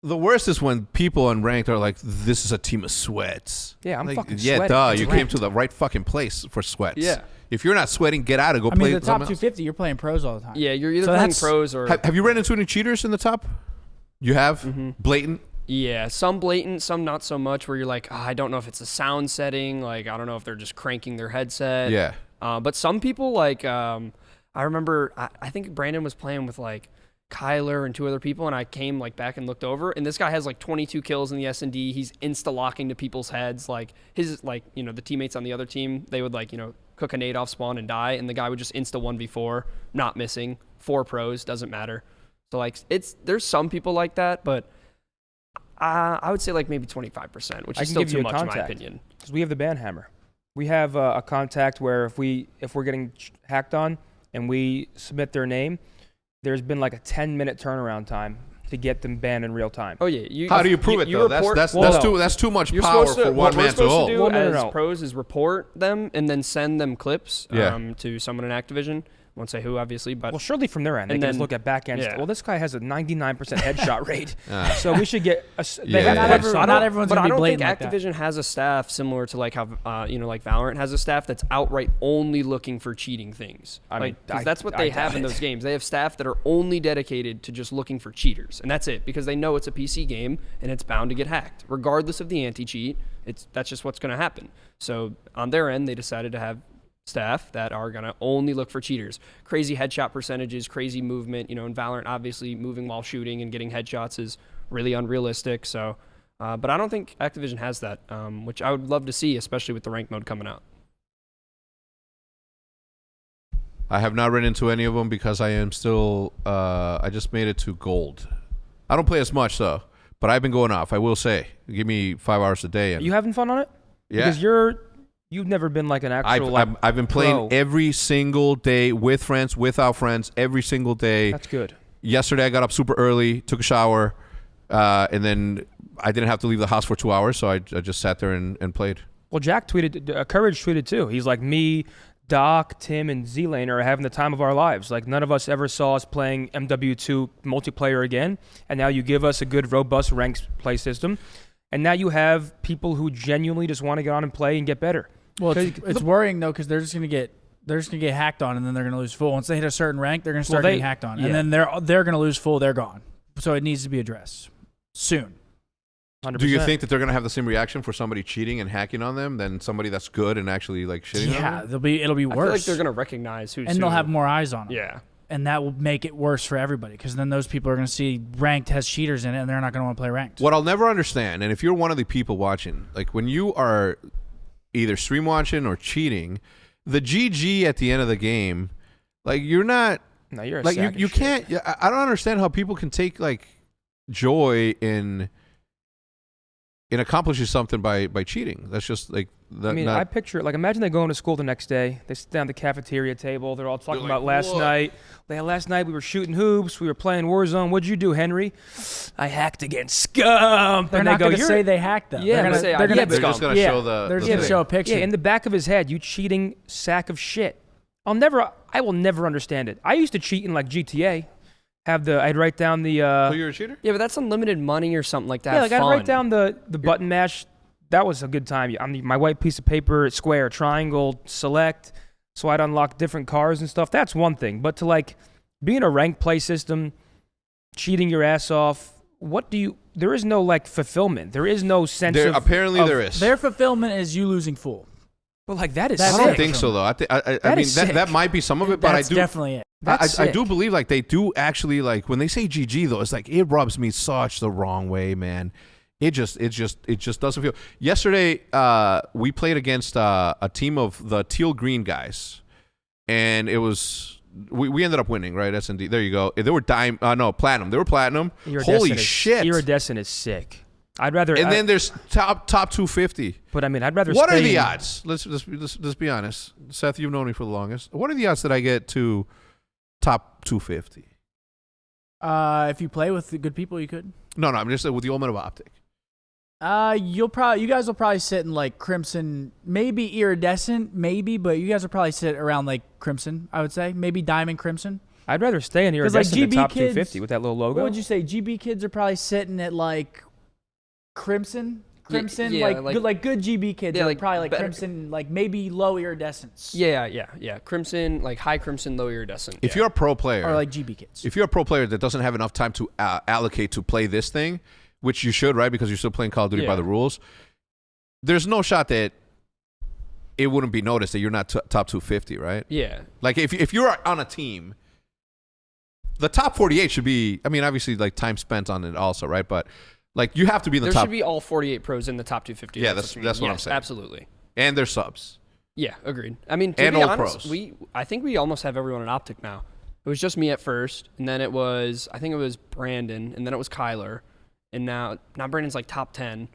the worst is when people unranked are like, "This is a team of sweats." yeah, I'm fucking yeah, sweating. duh. It's You ranked. came to the right fucking place for sweats. Yeah. If you're not sweating, get out and go I play mean, the top something else. 250, you're playing pros all the time. Yeah, you're either So playing that's- pros or... Have you ran into any cheaters in the top? You have? Blatant? Yeah, some blatant, some not so much, where you're I don't know if it's a sound setting. I don't know if they're just cranking their headset. Yeah. But some people, I remember, I think Brandon was playing with, Kyler and 2 other people, and I came, back and looked over, and this guy has, 22 kills in the S&D. He's insta-locking to people's heads. His, the teammates on the other team, they would, cook a nade off spawn and die, and the guy would just insta 1v4, not missing. 4 pros, doesn't matter. So, there's some people like that, but... I would say maybe 25%, which I is can still give you too a much in my contact. opinion. Because we have the ban hammer. We have a contact where if we're getting hacked on and we submit their name, there's been a 10-minute turnaround time to get them banned in real time. Oh yeah, How do you prove it though? report- That's too much You're power supposed to, for what one we're man to supposed hold. to do Well, no, as no. pros is report them and then send them clips Yeah. to someone in Activision. Won't say who, obviously, but Well, surely from their end, they And can just then- look at back end. yeah. Well, this guy has a 99% headshot rate, Ah. so we should get. Yeah. have Not clips. everyone- not everyone's but gonna I be don't think blatant like that. Activision has a staff similar to how Valorant has a staff that's outright only looking for cheating things. I mean, because I- that's what I they have doubt in it. those games. They have staff that are only dedicated to just looking for cheaters, and that's it. Because they know it's a PC game and it's bound to get hacked, regardless of the anti-cheat. That's just what's going to happen. So on their end, they decided to have staff that are going to only look for cheaters. Crazy headshot percentages, crazy movement. In Valorant, obviously moving while shooting and getting headshots is really unrealistic. So, but I don't think Activision has that, which I would love to see, especially with the ranked mode coming out. I have not run into any of them because I am still. I just made it to gold. I don't play as much though, but I've been going off. I will say, give me 5 hours a day. And You having fun on it? yeah, Because you've never been an actual. I've been playing pro. every single day with friends, without friends, every single day. That's good. Yesterday I got up super early, took a shower, and then I didn't have to leave the house for 2 hours, so I just sat there and played. Well, Jack tweeted, Courage tweeted too. He's like, me, Doc, Tim, and Z-Lane are having the time of our lives. None of us ever saw us playing MW2 multiplayer again, and now you give us a good, robust ranked play system, and now you have people who genuinely just want to get on and play and get better. Well, it's worrying though because they're just gonna get They're just gonna get hacked on, and then they're gonna lose full. Once they hit a certain rank, they're gonna start getting hacked on, and then they're gonna lose full. They're gone. So it needs to be addressed soon. 100%. Do you think that they're gonna have the same reaction for somebody cheating and hacking on them than somebody that's good and actually like shitting on them? Yeah, it'll be worse. I feel like they're gonna recognize who's and they'll have more eyes on them. Yeah. And that will make it worse for everybody because then those people are going to see ranked has cheaters in it and they're not going to want to play ranked. What I'll never understand, and if you're one of the people watching, like when you are either stream watching or cheating, the GG at the end of the game, like you're not. No, you're a like sack of you shit. can't. I don't understand how people can take like joy in accomplishing something by cheating. That's just like. I mean, I picture it. Like, imagine they go into school the next day. They sit down at the cafeteria table. They're all talking about last night. Last night we were shooting hoops. We were playing Warzone. What'd you do, Henry? I hacked against Scum. They're not going to say they hacked them. Yeah, they're just going to show the. They're just going to show a picture. Yeah, in the back of his head, you cheating sack of shit. I will never understand it. I used to cheat in like GTA. I'd write down the. So you're a cheater? Yeah, but that's unlimited money or something like that. Yeah, like fun. I'd write down the button mash. That was a good time. On my white piece of paper, square, triangle, select. So I'd unlock different cars and stuff. That's one thing. But to like be in a ranked play system, cheating your ass off. There is no like fulfillment. There is no sense of. Apparently there is. Their fulfillment is you losing full. Well, like that is. That's I don't sick. think so though. I mean that might be some of it, but That's I do definitely it. I do believe like they do actually like when they say GG though, it's like it rubs me such the wrong way, man. It just doesn't feel. Yesterday, we played against a team of the teal green guys, and it was we ended up winning, right? S&D. There you go. They were platinum. They were platinum. Holy shit! Iridescent is sick. I'd rather. And then there's top 250. But I mean, I'd rather. What are stay the in- odds? Let's be honest. Seth, you've known me for the longest. What are the odds that I get to top 250? If you play with the good people, you could. No, I'm just with the ultimate of OpTic. You guys will probably sit in like Crimson, maybe Iridescent, but you guys will probably sit around like Crimson, I would say. Maybe Diamond Crimson. I'd rather stay in like Iridescent than GB top kids, 250 with that little logo. What would you say? GB kids are probably sitting at like Crimson? Yeah, like good GB kids yeah, are like probably like better. Crimson, like maybe low Iridescence. Yeah. Crimson, like high Crimson, low Iridescent. If you're a pro player, Or like GB kids. if you're a pro player that doesn't have enough time to allocate to play this thing, which you should, right? Because you're still playing Call of Duty by the rules. There's no shot that it wouldn't be noticed that you're not top 250, right? Yeah. Like if you're on a team, the top 48 should be. I mean, obviously, like time spent on it also, right? But like you have to be in the There top. should be all 48 pros in the top 250. Yeah, that's what I'm saying. Absolutely. And their subs. Yeah, agreed. I mean, to And be old honest, pros. I think we almost have everyone in OpTic now. It was just me at first, and then I think it was Brandon, and then it was Kyler, and now Brandon's like top 10.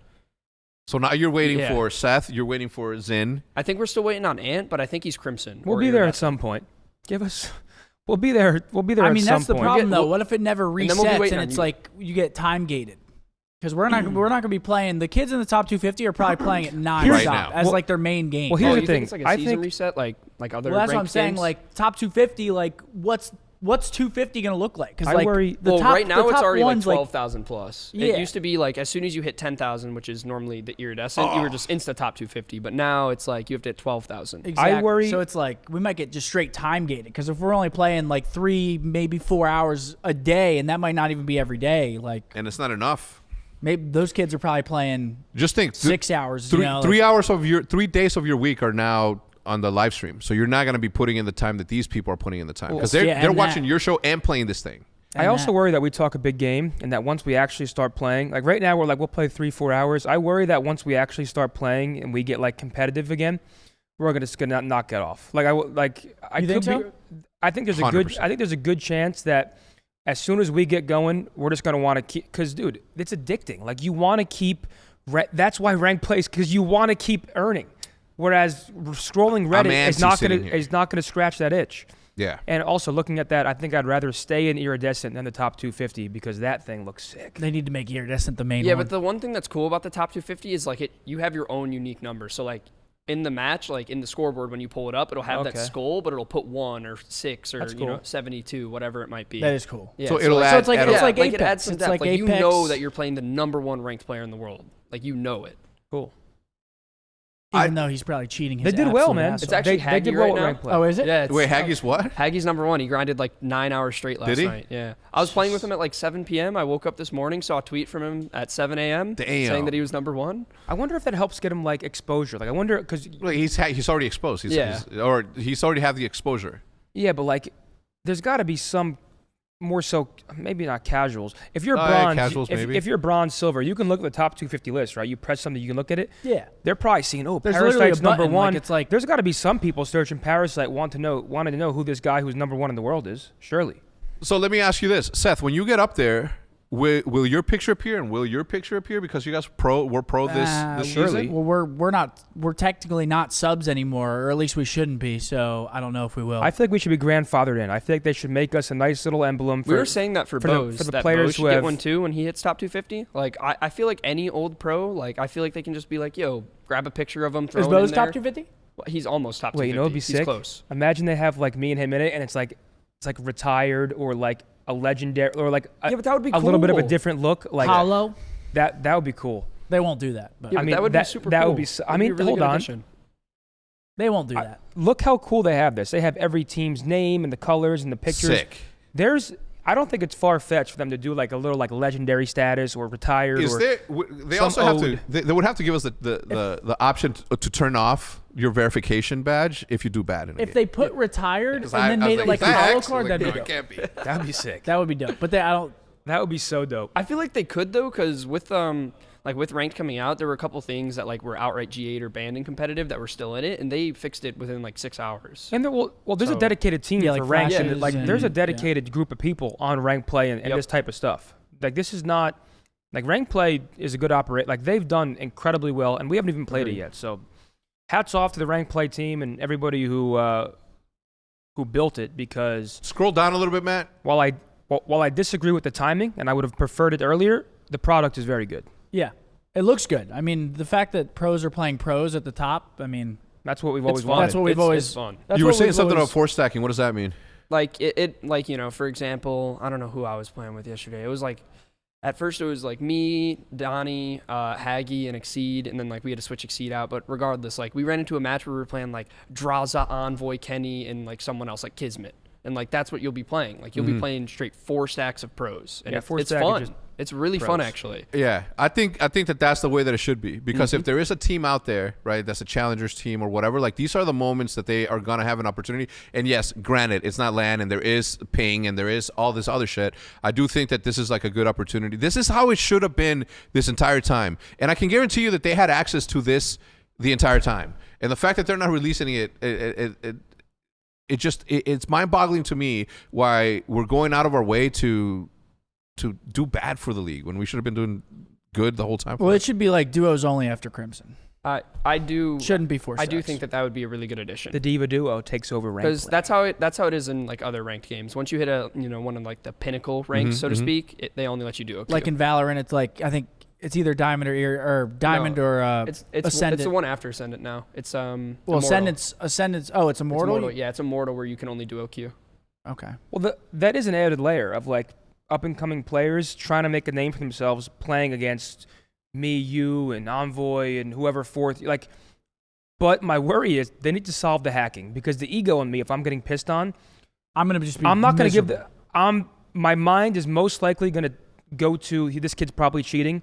So now you're waiting Yeah. for Seth. You're waiting for Zin. I think we're still waiting on Ant, but I think he's Crimson. We'll or be there at Iridescent. some point. We'll be there. We'll be there. I at mean, some that's the point. problem, though. Well, What if it never and then we'll be resets waiting and on it's you. like you get time gated? Because we're not going to be playing. The kids in the top 250 are probably playing it Right nonstop now. as Well- like their main game. well, here's Oh, the you thing. think it's like a I season think reset, like other. Well, that's what I'm ranked saying. games? Like top 250, like what's 250 going to look like? Because I like worry- the well, top, right now the it's top already like ones, 12,000 plus. Yeah. It used to be like as soon as you hit 10,000, which is normally the Iridescent, you were just insta top 250. But now it's like you have to hit 12,000. Exactly. I worry- So it's like we might get just straight time gated because if we're only playing like 3, maybe 4 hours a day, and that might not even be every day. Like And it's not enough. maybe those kids are probably playing Just think 6 hours. Three, you know, 3 hours of 3 days of your week are now on the live stream. So you're not going to be putting in the time that these people are putting in the time because yeah, they're and watching that- your show and playing this thing. I also worry that we talk a big game and that once we actually start playing, like right now we're like we'll play 3-4 hours. I worry that once we actually start playing and we get like competitive again, we're gonna not get off. Like I You think so? I think there's a 100%. good chance that as soon as we get going, we're just gonna want to keep because dude, it's addicting. Like you want to keep. That's why rank plays because you want to keep earning. Whereas scrolling Reddit is not gonna scratch that itch. Yeah. And also looking at that, I think I'd rather stay in Iridescent than the top 250 because that thing looks sick. They need to make Iridescent the main Yeah, one. but the one thing that's cool about the top 250 is like you have your own unique number. So like in the match, like in the scoreboard when you pull it up, it'll have that Okay. skull, but it'll put 1 or 6 or That's cool. 72, whatever it might be. That is cool. Yeah, So it'll like- add. So it's like add it's up. like it Apex. adds some It's depth. like Like you Apex. know that you're playing the number 1 ranked player in the world. Like you know it. Cool. You know that you're playing the number 1 ranked player in the world. Like you know it. Like you know that you're playing the number 1 ranked player in the world. Like you know it. Like you know that you're playing the number 1 ranked player in the world. Like you know it. Cool. Even though he's probably cheating his They did well, absolute man. ass It's off. actually they Haggy did well right at now. rank play. Oh, is it? Yeah. Wait, Haggy's what? Haggy's number 1. He grinded like 9 hours straight last Did he? night. Yeah. I was playing with him at like 7 p.m. I woke up this morning, saw a tweet from him at 7 a.m. Damn. saying that he was number 1. I wonder if that helps get him like exposure. Like I wonder because Well, he's already exposed. He's already have the exposure. yeah, but like there's got to be some more so maybe not casuals. If you're Yeah, bronze, casuals, maybe. if you're bronze, silver, you can look at the top 250 list, right? You press something, you can look at it. Yeah. They're probably seeing, oh, There's literally Parasite's a number button, 1. like, it's like- there's got to be some people searching Parasite wanting to know who this guy who's number 1 in the world is. Surely. So let me ask you this, Seth. When you get up there, will your picture appear, and will your picture appear because you guys were pro this surely. season? Well, we're technically not subs anymore, or at least we shouldn't be. So I don't know if we will. I feel like we should be grandfathered in. I feel like they should make us a nice little emblem. We were saying that for Bose. for the that players Bose who should get have- one too when he hits top 250. Like I feel like any old pro, like I feel like they can just be like, yo, grab a picture of him, throw Is it Bose in top there. 250? Well, he's almost top 250. Wait, you know what'd be He's sick? close. Imagine they have like me and him in it, and it's like retired or like a legendary or like Yeah, but that would be a little bit of a cool. different look. Like Hollow? that would be cool. They won't do that. But Yeah, I but mean, that would be super that cool. would be so- I That'd be mean, a really hold good on. addition. they won't do that. Look how cool they have this. They have every team's name and the colors and the pictures. Sick. I don't think it's far fetched for them to do like a little like legendary status or retired. Is or there? They some also have ode. to. They would have to give us the option to turn off your verification badge if you do bad in a If game. they put retired and then I was made it like a that hollow X? card, Like, that'd no, be it dope. can't be. That'd be sick. That would be dope. But I don't. That would be so dope. I feel like they could though, because with with ranked coming out, there were a couple things that like were outright G8 or banned in competitive that were still in it, and they fixed it within like 6 hours. And there's a So- dedicated team Yeah, for like ranked. flashes and like and- there's a yeah. dedicated group of people on ranked play and Yep. this type of stuff. Like this is not like ranked play is a good operate. Like they've done incredibly well, and we haven't even played it yet. So hats off to the ranked play team and everybody who built it. Because Scroll down a little bit, Matt. while I disagree with the timing and I would have preferred it earlier, the product is very good. Yeah. It looks good. I mean, the fact that pros are playing pros at the top, I mean, That's what we've It's always fun. wanted. that's what we've It's always. fun. That's You were what saying we've something always- about force stacking. What does that mean? Like it like, you know, for example, I don't know who I was playing with yesterday. It was like at first it was like me, Donnie, Haggy, and Exceed, and then like we had to switch Exceed out. But regardless, like we ran into a match where we were playing like Draza, Envoy, Kenny, and like someone else like Kismet. And like that's what you'll be playing. Like you'll be playing straight 4 stacks of pros. And Yeah, it's 4 it's stack is fun. just It's really fun pros. actually. Yeah, I think that's the way that it should be, because if there is a team out there, right, that's a challengers team or whatever, like these are the moments that they are gonna have an opportunity. And yes, granted, it's not LAN and there is ping and there is all this other shit. I do think that this is like a good opportunity. This is how it should have been this entire time, and I can guarantee you that they had access to this the entire time. And the fact that they're not releasing it's mind-boggling to me why we're going out of our way to do bad for the league when we should have been doing good the whole time. Well, it should be like duos only after Crimson. I do Shouldn't be 4 I do stacks. think that would be a really good addition. The Diva Duo takes over ranked Because play. that's how it is in like other ranked games. Once you hit one of like the pinnacle ranks, so to speak, they only let you do OQ. Like in Valorant, it's like I think it's either Diamond or Diamond No, or it's Ascendant. the one after Ascendant now. It's well, Immortal. Ascendant's. Oh, it's It's Immortal. Immortal. Yeah, it's Immortal where you can only do OQ. Okay. Well, that is an added layer of like up and coming players trying to make a name for themselves, playing against me, you, and Envoy, and whoever fourth. Like, but my worry is they need to solve the hacking, because the ego in me, if I'm getting pissed on, I'm gonna just be. I'm not going to give miserable. my mind is most likely going to go to this kid's probably cheating.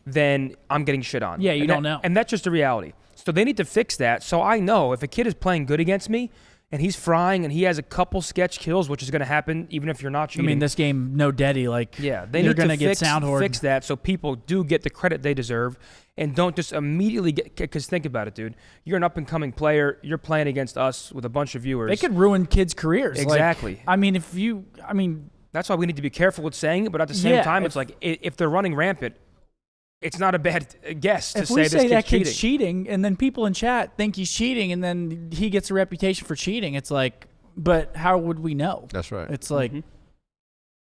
Then I'm getting shit on. Yeah, you And don't know. and that's just the reality. So they need to fix that. So I know if a kid is playing good against me and he's frying and he has a couple sketch kills, which is going to happen even if you're not I cheating. mean, this game, no daddy. Like, Yeah, they you're need gonna to get soundhoard. fix that so people do get the credit they deserve and don't just immediately get. Because think about it, dude. You're an up and coming player. You're playing against us with a bunch of viewers. They could ruin kids' careers. Like, Exactly. I mean, That's why we need to be careful with saying it. But at the same Yeah, time, it's like if they're running rampant, it's not a bad guess to if say we this say that kid's kid's cheating, and then people in chat think he's cheating, and then he gets a reputation for cheating, it's like, but how would we know? That's right. It's like,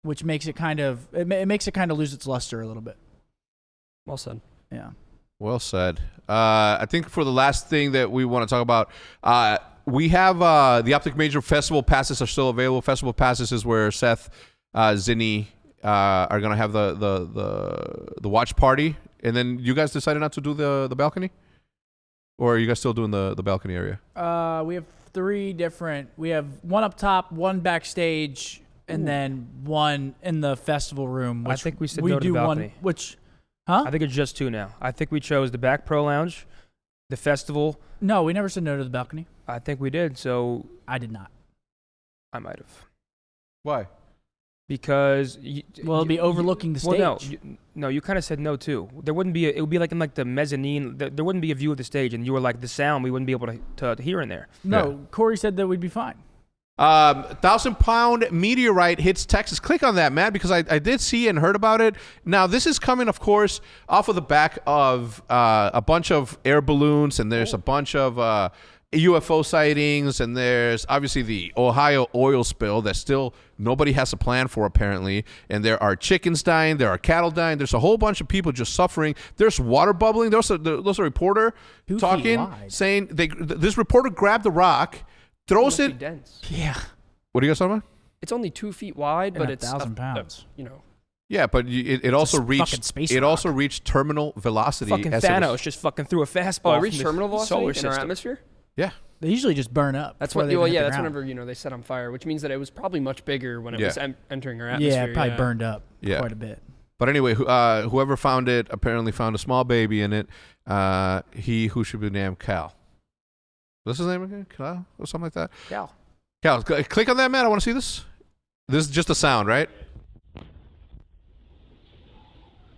which makes it kind of lose its luster a little bit. Well said. Yeah. Well said. I think for the last thing that we want to talk about, we have the OpTic Major Festival passes are still available. Festival passes is where Seth, Zinni are gonna have the watch party, and then you guys decided not to do the balcony. Or are you guys still doing the balcony area? We have 3 different. We have one up top, one backstage, and then one in the festival room. I think we said no to the balcony. I think it's just 2 now. I think we chose the back pro lounge, the festival. No, we never said no to the balcony. I think we did. So I did not. I might have. Why? Because it'll be overlooking the stage. Well, no, you kind of said no too. There wouldn't be. It would be like in like the mezzanine. There wouldn't be a view of the stage, and you were like the sound. We wouldn't be able to hear in there. No, Corey said that we'd be fine. 1,000-pound meteorite hits Texas. Click on that, Matt, because I did see and heard about it. Now, this is coming, of course, off of the back of a bunch of air balloons, and there's a bunch of UFO sightings, and there's obviously the Ohio oil spill that still nobody has a plan for, apparently. And there are chickens dying, there are cattle dying, there's a whole bunch of people just suffering. There's water bubbling. There's a reporter talking, saying this reporter grabbed the rock, throws it. Dense. Yeah. What are you guys talking about? It's only 2 feet wide, but it's 1,000 pounds. Yeah, but it also reached also reached terminal velocity. Fucking Thanos just fucking threw a fastball. It reached terminal velocity in our atmosphere. Yeah. They usually just burn up. That's what. Well, yeah, that's whenever they set on fire, which means that it was probably much bigger when it was entering our atmosphere. Yeah, it probably burned up quite a bit. But anyway, whoever found it apparently found a small baby in it. He who should be named Cal. What's his name again? Cal or something like that. Cal. Click on that, man. I want to see this. This is just a sound, right?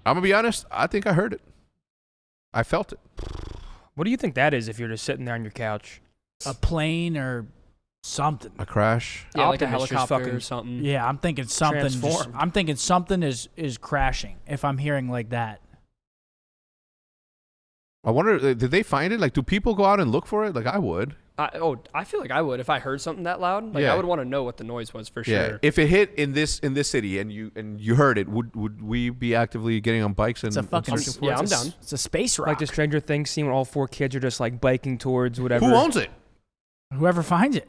I'm gonna be honest. I think I heard it. I felt it. What do you think that is if you're just sitting there on your couch? A plane or something. A crash. Yeah, like a Optimus helicopter or something. Yeah, I'm thinking something. I'm thinking something is crashing. If I'm hearing like that. I wonder, did they find it? Like, do people go out and look for it? Like, I would. I feel like I would if I heard something that loud. Like, I would want to know what the noise was for sure. Yeah. If it hit in this city and you heard it, would we be actively getting on bikes and it's a fucking searching for it? I'm down. It's a space rock. Like the Stranger Things scene where all 4 kids are just like biking towards whatever. Who owns it? Whoever finds it.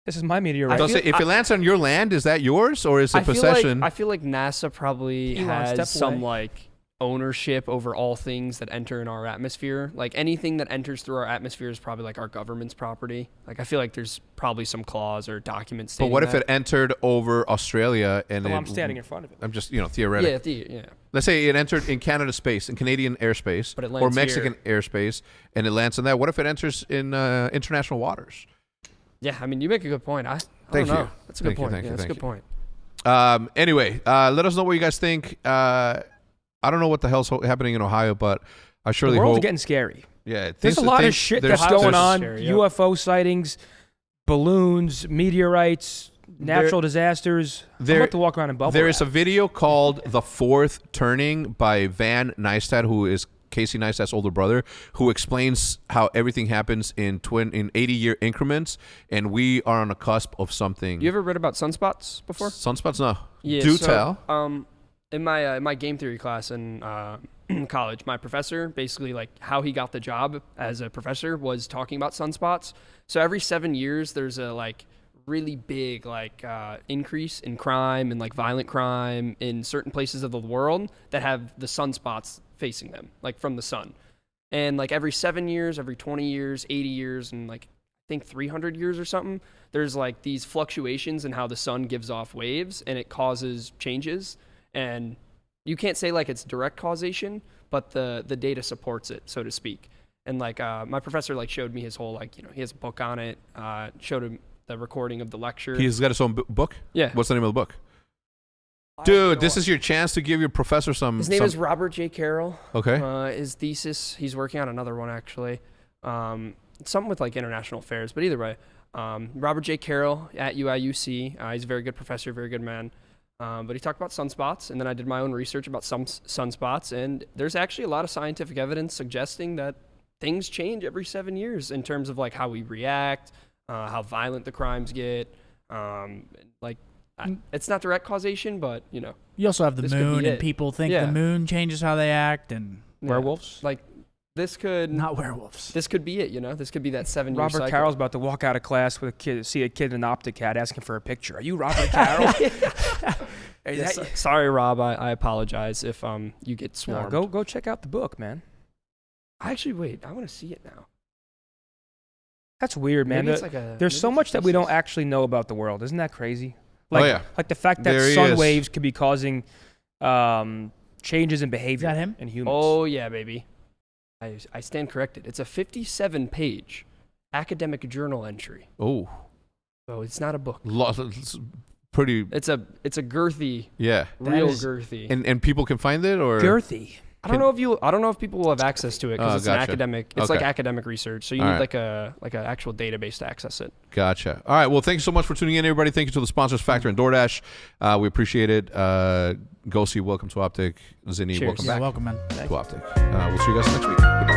This is my meteorite. If it lands on your land, is that yours or is it possession? I feel like NASA probably has some like ownership over all things that enter in our atmosphere. Like anything that enters through our atmosphere is probably like our government's property. Like I feel like there's probably some clause or document stating But what if that. it entered over Australia and I'm standing in front of it. I'm just theoretically. Yeah. Let's say it entered in Canada space, in Canadian airspace, But it or lands Mexican airspace, and it lands on that. What if it enters in international waters? Yeah, I mean, you make a good point. I Thank don't know. you. That's a good point. Thank you. That's a good point. Anyway, let us know what you guys think. I don't know what the hell's happening in Ohio, but I surely the world's hope. getting scary. Yeah, there's a lot of shit that's going on. Scary, yep. UFO sightings, balloons, meteorites, natural disasters. I'm about to walk around in bubble There wrap. is a video called "The Fourth Turning" by Van Neistat, who is Casey Neistat's older brother, who explains how everything happens in 80-year increments, and we are on the cusp of something. You ever read about sunspots before? Sunspots? No. Yeah. Do tell. In my game theory class in college, my professor basically like how he got the job as a professor was talking about sunspots. So every 7 years, there's a like really big like increase in crime and like violent crime in certain places of the world that have the sunspots facing them, like from the sun. And like every 7 years, every 20 years, 80 years, and like I think 300 years or something, there's like these fluctuations in how the sun gives off waves, and it causes changes. And you can't say like it's direct causation, but the data supports it, so to speak. And like my professor like showed me his whole like he has a book on it. Showed him the recording of the lecture. He's got his own book? Yeah. What's the name of the book? Dude, this is your chance to give your professor some... His name is Robert J. Carroll. Okay. His thesis, he's working on another one actually. Something with like international affairs, but either way. Robert J. Carroll at UIUC. He's a very good professor, very good man. But he talked about sunspots, and then I did my own research about some sunspots, and there's actually a lot of scientific evidence suggesting that things change every 7 years in terms of like how we react, how violent the crimes get. It's not direct causation, but you also have the moon, and people think the moon changes how they act, and werewolves. Like this could not werewolves. This could be it. This could be that 7 year Robert cycle. Carroll's about to walk out of class with see a kid in an OpTic hat asking for a picture. Are you Robert Carroll? Sorry, Rob. I apologize if you get swarmed. No, go check out the book, man. Wait. I want to see it now. That's weird, man. Maybe it's like There's so much that we don't actually know about the world. Isn't that crazy? Like, like the fact that There he sun is. waves could be causing changes in behavior him? in humans. Oh yeah, baby. I stand corrected. It's a 57-page academic journal entry. Oh, So it's not a book. it's pretty. It's a girthy, real girthy. And people can find it, or girthy. I don't know if people will have access to it because it's an gotcha. academic. It's like Okay. academic research, so you All need right. like an actual database to access it. Gotcha. All right. Well, thank you so much for tuning in, everybody. Thank you to the sponsors, Factor and DoorDash. We appreciate it. Gosi, welcome to OpTic. Zinni, Cheers. welcome Yeah, back welcome, man. to OpTic. We'll see you guys next week. Goodbye.